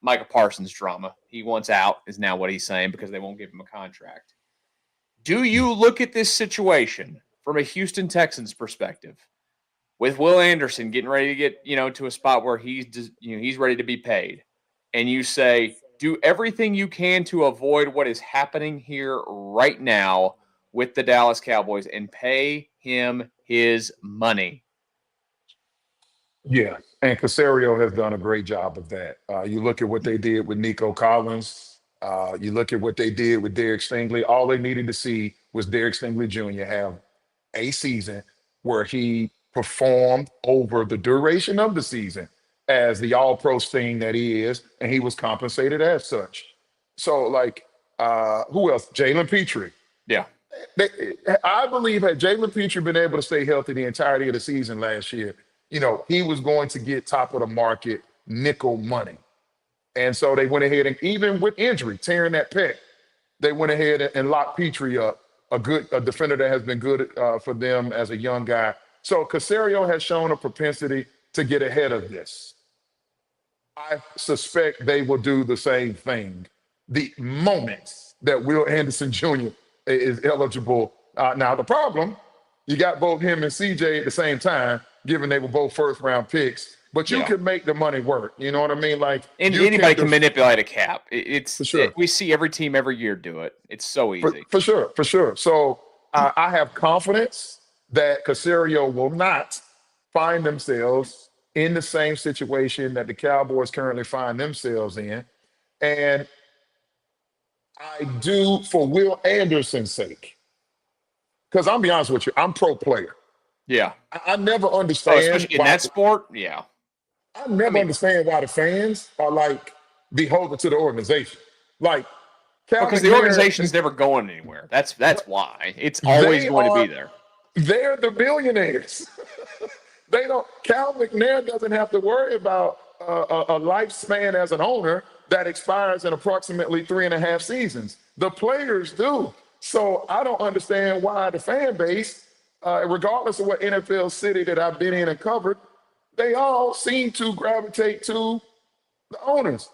Micah Parsons drama. He wants out, is now what he's saying, because they won't give him a contract. Do you look at this situation from a Houston Texans perspective, with Will Anderson getting ready to get, to a spot where he's ready to be paid, and you say, do everything you can to avoid what is happening here right now with the Dallas Cowboys and pay him his money? Yeah, and Caserio has done a great job of that. You look at what they did with Nico Collins. You look at what they did with Derek Stingley. All they needed to see was Derek Stingley Jr. have a season where he performed over the duration of the season as the all-pro sting that he is, and he was compensated as such. So, who else? Jalen Petrie. Yeah. I believe had Jalen Petrie been able to stay healthy the entirety of the season last year, he was going to get top of the market nickel money. And so they went ahead and, even with injury, tearing that pec, they went ahead and locked Petrie up, a defender that has been good for them as a young guy. So Caserio has shown a propensity to get ahead of this. I suspect they will do the same thing the moment that Will Anderson Jr. is eligible. Now, the problem, you got both him and CJ at the same time, given they were both first-round picks. But you can make the money work. You know what I mean? Anybody can manipulate a cap. It's for sure. We see every team every year do it. It's so easy. For sure. So I have confidence that Caserio will not find themselves in the same situation that the Cowboys currently find themselves in. And I do, for Will Anderson's sake, because I'll be honest with you, I'm pro player. Yeah. I never understand. Especially in that sport. Yeah. I never understand why the fans are like beholden to the organization. Like, Because the organization's never going anywhere. That's why. It's always going to be there. They're the billionaires. Cal McNair doesn't have to worry about a lifespan as an owner that expires in approximately 3.5 seasons. The players do. So I don't understand why the fan base, regardless of what NFL city that I've been in and covered, they all seem to gravitate to the owners.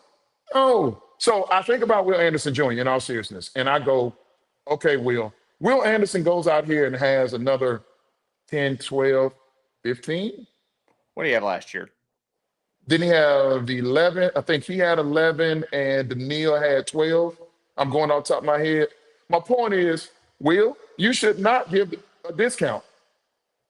Oh, so I think about Will Anderson Jr. in all seriousness, and I go, okay, Will Anderson goes out here and has another 10, 12, 15. What did he have last year? Didn't he have 11? I think he had 11 and Daniil had 12. I'm going off the top of my head. My point is, Will, you should not give a discount.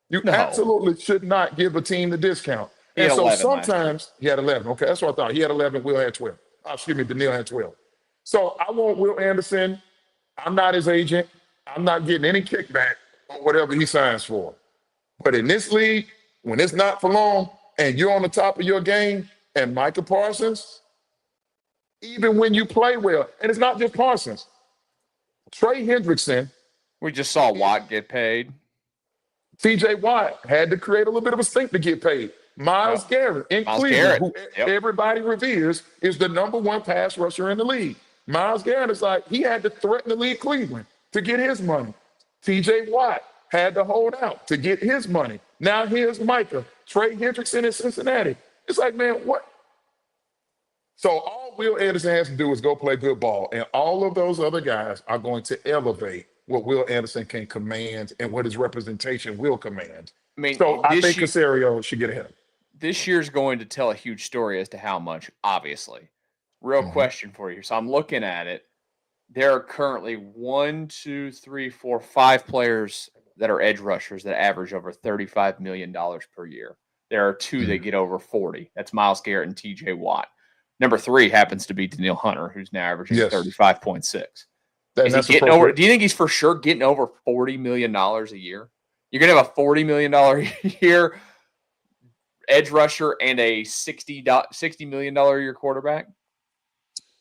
You absolutely should not give a team the discount. And so sometimes he had 11. Okay, that's what I thought. He had 11, Will had 12. Daniil had 12. So I want Will Anderson. I'm not his agent. I'm not getting any kickback on whatever he signs for. But in this league, when it's not for long and you're on the top of your game, and Micah Parsons, even when you play well, and it's not just Parsons, Trey Hendrickson. We just saw Watt get paid. TJ Watt had to create a little bit of a stink to get paid. Myles Garrett in Cleveland, who everybody reveres, is the #1 pass rusher in the league. Myles Garrett is like, he had to threaten to leave Cleveland to get his money. TJ Watt had to hold out to get his money. Now here's Micah. Trey Hendrickson in Cincinnati. It's like, man, what? So all Will Anderson has to do is go play good ball, and all of those other guys are going to elevate what Will Anderson can command and what his representation will command. I mean, so I think Caserio should get ahead. This year's going to tell a huge story as to how much, obviously. Real question for you. So I'm looking at it. There are currently 5 players that are edge rushers that average over $35 million per year. There are 2 that get over 40. That's Myles Garrett and TJ Watt. Number 3 happens to be Daniil Hunter, who's now averaging 35.6. Do you think he's for sure getting over $40 million a year? You're going to have a $40 million a year edge rusher and a $60 million a year quarterback?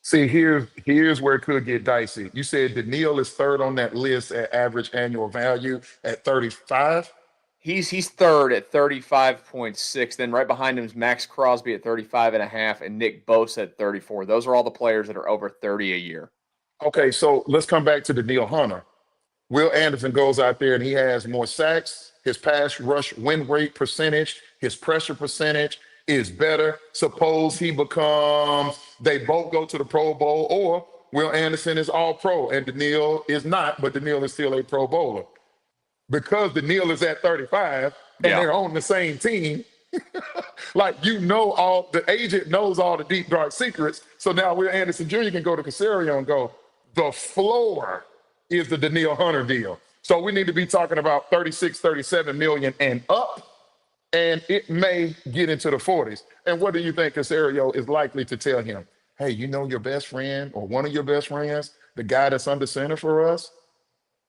See, here's where it could get dicey. You said Daniil is 3rd on that list at average annual value at 35. He's 3rd at 35.6. Then right behind him is Max Crosby at 35.5 and Nick Bosa at 34. Those are all the players that are over 30 a year. Okay, so let's come back to Daniil Hunter. Will Anderson goes out there and he has more sacks. His pass rush win rate percentage, his pressure percentage is better. Suppose they both go to the Pro Bowl, or Will Anderson is all pro and Daniil is not, but Daniil is still a Pro Bowler. Because Daniil is at 35 and they're on the same team, like, the agent knows all the deep, dark secrets. So now Will Anderson Jr. can go to Caserio and go, the floor is the Daniil Hunter deal. So we need to be talking about 36, 37 million and up, and it may get into the 40s. And what do you think Caserio is likely to tell him? Hey, your best friend or one of your best friends, the guy that's under center for us,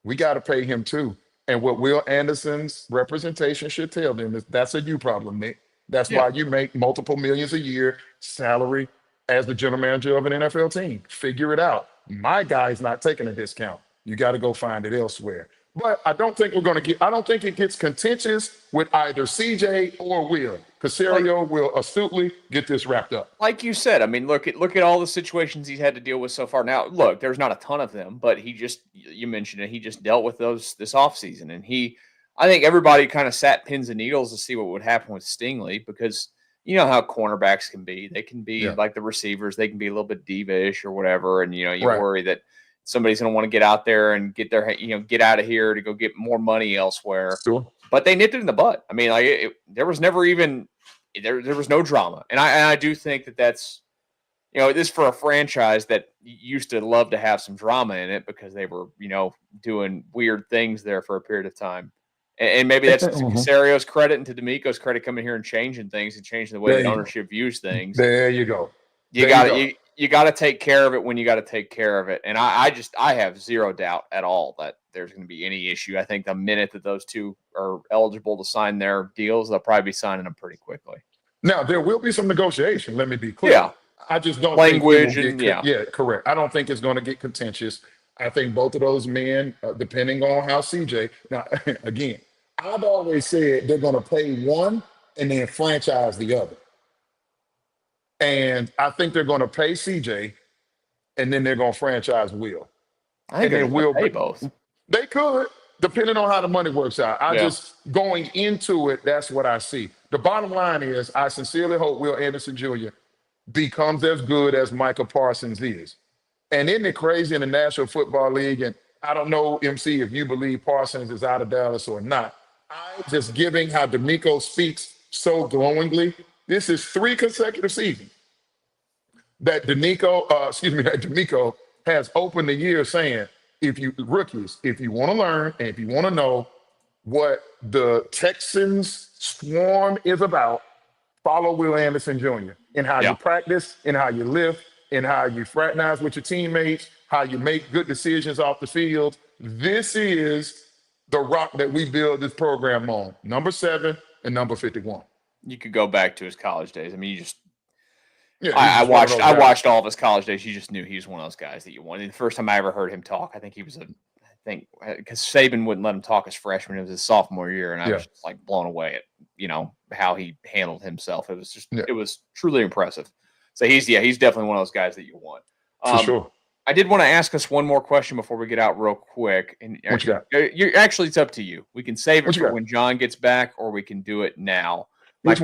we got to pay him too. And what Will Anderson's representation should tell them is that's a you problem, Nick. That's why you make multiple millions a year salary as the general manager of an NFL team. Figure it out. My guy's not taking a discount. You got to go find it elsewhere. But I don't think I don't think it gets contentious with either CJ or Will. Caserio will astutely get this wrapped up. Like you said, I mean, look at all the situations he's had to deal with so far. Now, look, there's not a ton of them, but you mentioned it, he just dealt with those this offseason. And I think everybody kind of sat pins and needles to see what would happen with Stingley, because you know how cornerbacks can be. They can be like the receivers. They can be a little bit diva-ish or whatever. And, you worry that somebody's going to want to get out there and get out of here to go get more money elsewhere. Sure. But they nipped it in the butt. I mean, there was never even there was no drama. And I do think that's, this for a franchise that used to love to have some drama in it because they were, doing weird things there for a period of time. And maybe that's to Caserio's credit and to D'Amico's credit coming here and changing things and changing the way the ownership views things. There you go. You you got to take care of it when you got to take care of it. And I have zero doubt at all that there's going to be any issue. I think the minute that those two are eligible to sign their deals, they'll probably be signing them pretty quickly. Now, there will be some negotiation. Let me be clear. Yeah. I just don't Language think correct. I don't think it's going to get contentious. I think both of those men, depending on how CJ. Now, again, I've always said they're going to pay one and then franchise the other. And I think they're going to pay CJ, and then they're going to franchise Will. I think they're going to pay both. They could, depending on how the money works out. Just going into it, that's what I see. The bottom line is, I sincerely hope Will Anderson Jr. becomes as good as Michael Parsons is. And isn't it crazy in the National Football League? And I don't know, MC, if you believe Parsons is out of Dallas or not. I'm just giving how D'Amico speaks so glowingly. This is 3 consecutive seasons that D'Amico has opened the year saying, if you want to learn and if you want to know what the Texans swarm is about, follow Will Anderson Jr. in how you practice, in how you lift, in how you fraternize with your teammates, how you make good decisions off the field. This is the rock that we build this program on, number 7 and number 51. You could go back to his college days. I mean, I watched all of his college days. You just knew he was one of those guys that you wanted. The first time I ever heard him talk, I think because Saban wouldn't let him talk as freshman. It was his sophomore year, and I was just like blown away at how he handled himself. It was it was truly impressive. So he's definitely one of those guys that you want. For sure. I did want to ask us one more question before we get out real quick. And what you got? It's up to you. We can save it for when John gets back, or we can do it now. My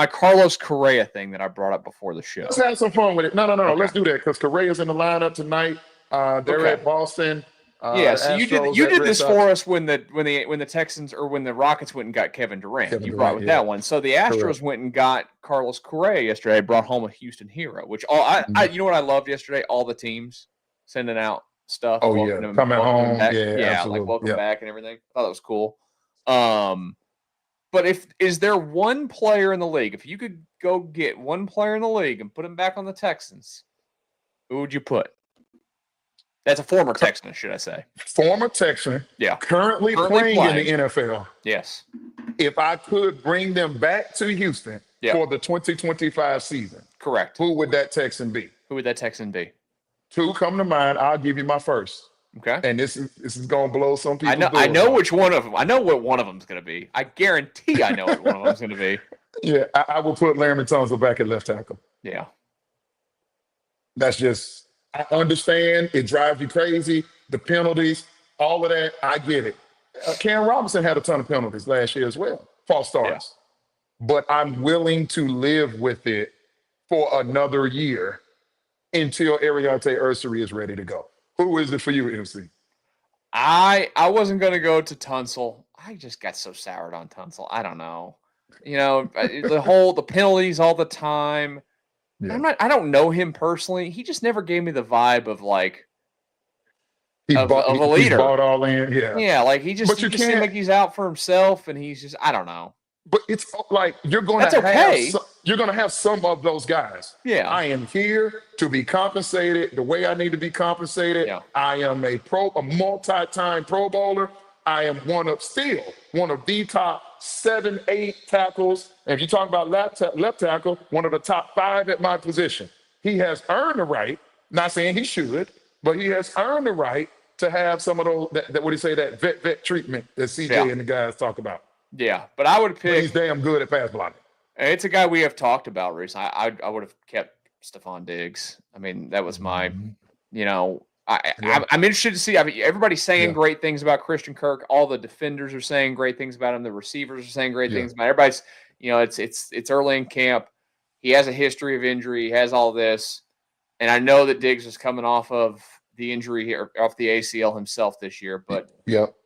Carlos Correa thing that I brought up before the show. Let's have some fun with it. No. Okay. Let's do that because Correa's in the lineup tonight. They're at Boston. So you did this for us when the Texans or when the Rockets went and got Kevin Durant. You brought with that one. So the Astros went and got Carlos Correa yesterday. Brought home a Houston hero, which you know what I loved yesterday? All the teams sending out stuff. Coming home. Like welcome back and everything. I thought that was cool. But is there one player in the league, if you could go get one player in the league and put him back on the Texans, who would you put? That's a former Texan, should I say? Former Texan. Yeah. Currently playing in the NFL. Yes. If I could bring them back to Houston for the 2025 season. Correct. Who would that Texan be? Who would that Texan be? 2 come to mind. I'll give you my first. Okay. And this is going to blow some people. I know which one of them. I know what one of them is going to be. I guarantee I know what one of them is going to be. Yeah, I will put Laramie Tunsil back at left tackle. Yeah. That's just, I understand. It drives you crazy. The penalties, all of that, I get it. Cam Robinson had a ton of penalties last year as well. False starts. Yeah. But I'm willing to live with it for another year until Ariante Ursary is ready to go. Who is it for you, MC? I wasn't going to go to Tunsil. I just got so soured on Tunsil. I don't know. The penalties all the time. Yeah. I don't know him personally. He just never gave me the vibe of like of a leader. He's bought all in. Yeah. Yeah, like he just seems like he's out for himself, and he's just, I don't know. But it's like you're going to have some of those guys. Yeah. I am here to be compensated the way I need to be compensated. Yeah. I am a multi-time Pro Bowler. I am one of the top 7-8 tackles. And if you talk about left tackle, one of the top 5 at my position. He has earned the right, not saying he should, but he has earned the right to have some of those, that vet treatment that CJ and the guys talk about. Yeah, but I would pick. He's damn good at pass blocking. It's a guy we have talked about recently. I would have kept Stephon Diggs. I mean, that was my, I'm interested to see. I mean, everybody's saying great things about Christian Kirk. All the defenders are saying great things about him. The receivers are saying great things about him. Everybody's, it's early in camp. He has a history of injury. He has all this. And I know that Diggs is coming off of the injury here, off the ACL himself this year, but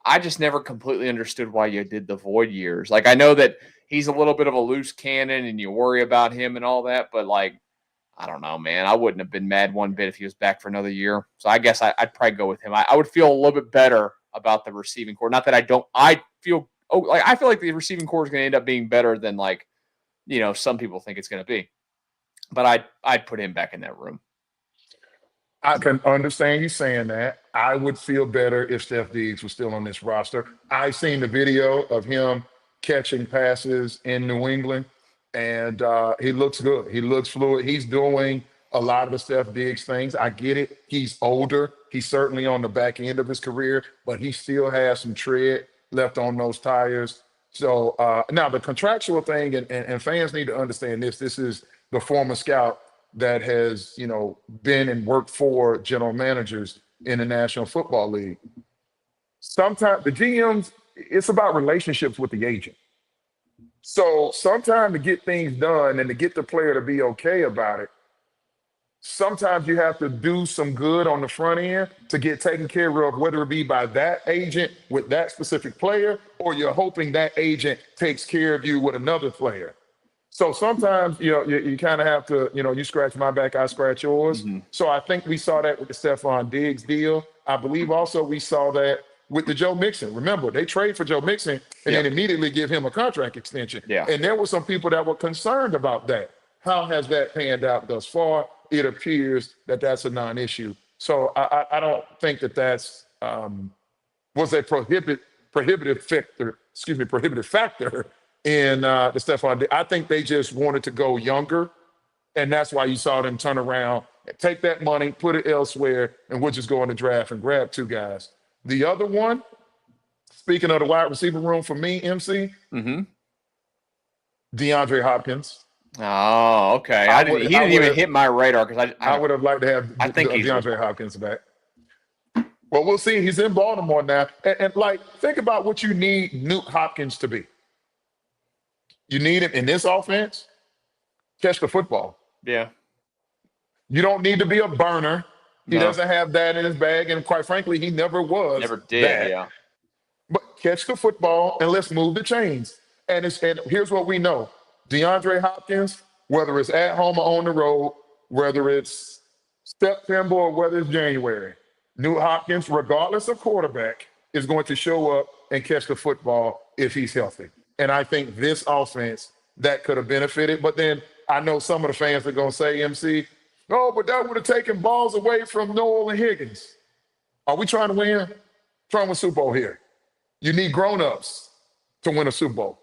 I just never completely understood why you did the void years. Like, I know that he's a little bit of a loose cannon and you worry about him and all that, but like, I don't know, man. I wouldn't have been mad one bit if he was back for another year. So I guess I'd probably go with him. I would feel a little bit better about the receiving core. Not that I feel like the receiving core is going to end up being better than some people think it's going to be, but I'd put him back in that room. I can understand you saying that. I would feel better if Steph Diggs was still on this roster. I seen the video of him catching passes in New England, and he looks good. He looks fluid. He's doing a lot of the Steph Diggs things. I get it. He's older. He's certainly on the back end of his career, but he still has some tread left on those tires. So now the contractual thing, and fans need to understand this. This is the former scout that has, been and worked for general managers in the National Football League. Sometimes the GMs, it's about relationships with the agent. So sometimes to get things done and to get the player to be okay about it, sometimes you have to do some good on the front end to get taken care of, whether it be by that agent with that specific player, or you're hoping that agent takes care of you with another player. So sometimes, you kind of have to, you scratch my back, I scratch yours. Mm-hmm. So I think we saw that with the Stephon Diggs deal. I believe also we saw that with the Joe Mixon. Remember, they trade for Joe Mixon and then immediately give him a contract extension. Yeah. And there were some people that were concerned about that. How has that panned out thus far? It appears that that's a non-issue. So I don't think that that's was a prohibitive factor in the Stephon. I think they just wanted to go younger, and that's why you saw them turn around, take that money, put it elsewhere, and we'll just go in the draft and grab two guys. The other one, speaking of the wide receiver room for me, MC, DeAndre Hopkins. Oh, okay. He didn't even hit my radar because I would have liked to have DeAndre Hopkins back. Well, we'll see. He's in Baltimore now. And think about what you need Newt Hopkins to be. You need him in this offense, catch the football. Yeah. You don't need to be a burner. He doesn't have that in his bag. And quite frankly, he never was. Never did, that. Yeah. But catch the football and let's move the chains. And here's what we know. DeAndre Hopkins, whether it's at home or on the road, whether it's September or whether it's January, Newt Hopkins, regardless of quarterback, is going to show up and catch the football if he's healthy. And I think this offense, that could have benefited. But then I know some of the fans are going to say, MC, no, but that would have taken balls away from Noel and Higgins. Are we trying to win? Trying to win Super Bowl here. You need grown-ups to win a Super Bowl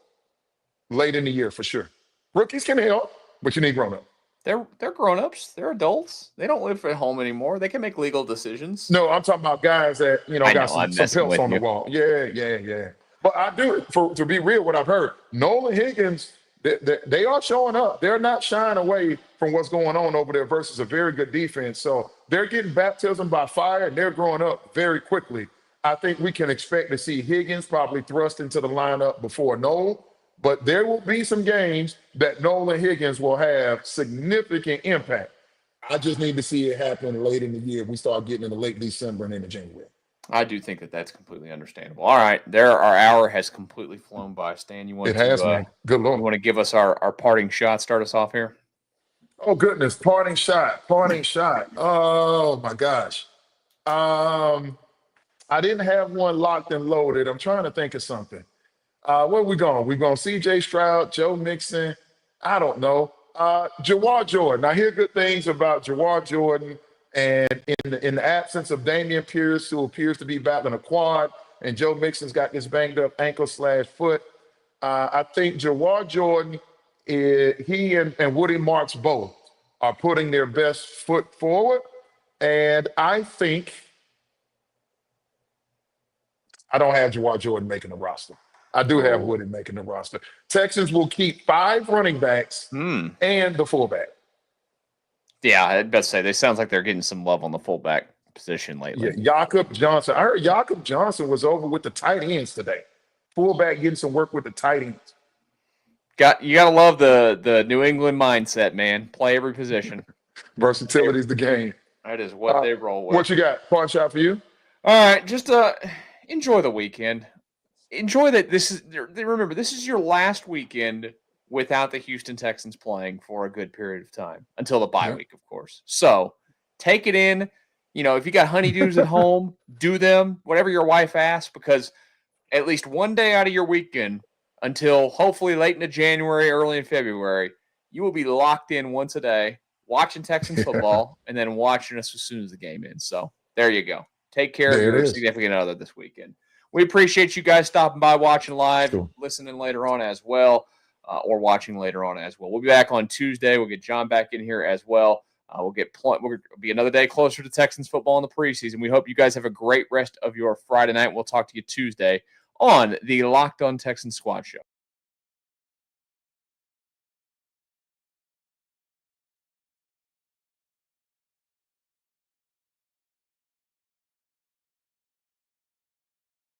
late in the year for sure. Rookies can help, but you need grown-ups. They're grown-ups. They're adults. They don't live at home anymore. They can make legal decisions. No, I'm talking about guys that, got some pills on the wall. Yeah. But I do, to be real, what I've heard, Nolan Higgins, they are showing up. They're not shying away from what's going on over there versus a very good defense. So they're getting baptism by fire, and they're growing up very quickly. I think we can expect to see Higgins probably thrust into the lineup before Noel. But there will be some games that Nolan Higgins will have significant impact. I just need to see it happen late in the year. We start getting into late December and into January. I do think that that's completely understandable. All right, our hour has completely flown by. Stan, you want it has, man. Good Lord. You want to give us our parting shot? Start us off here. Oh goodness, parting shot. Oh my gosh. I didn't have one locked and loaded. I'm trying to think of something. Where are we going? We're going C.J. Stroud, Joe Mixon. I don't know. Jawar Jordan. I hear good things about Jawar Jordan. And in the absence of Dameon Pierce, who appears to be battling a quad, and Joe Mixon's got this banged up ankle/foot, I think Jawar Jordan, he and Woody Marks both are putting their best foot forward. And I think I don't have Jawar Jordan making the roster. I do have Woody making the roster. Texans will keep 5 running backs and the fullback. Yeah, I'd best say they sounds like they're getting some love on the fullback position lately. Yeah, Jakob Johnson. I heard Jakob Johnson was over with the tight ends today. Fullback getting some work with the tight ends. You gotta love the New England mindset, man. Play every position. Versatility is the game. That is what they roll with. What you got? Pawn shot for you? All right, just enjoy the weekend. Enjoy that. Remember, this is your last weekend without the Houston Texans playing for a good period of time until the bye week, of course. So take it in. If you got honeydews at home, do them, whatever your wife asks, because at least one day out of your weekend until hopefully late into January, early in February, you will be locked in once a day watching Texans football, and then watching us as soon as the game ends. So there you go. Take care of your significant other this weekend. We appreciate you guys stopping by, watching live, listening later on as well, or watching later on as well. We'll be back on Tuesday. We'll get John back in here as well. We'll be another day closer to Texans football in the preseason. We hope you guys have a great rest of your Friday night. We'll talk to you Tuesday on the Locked On Texans Squad Show.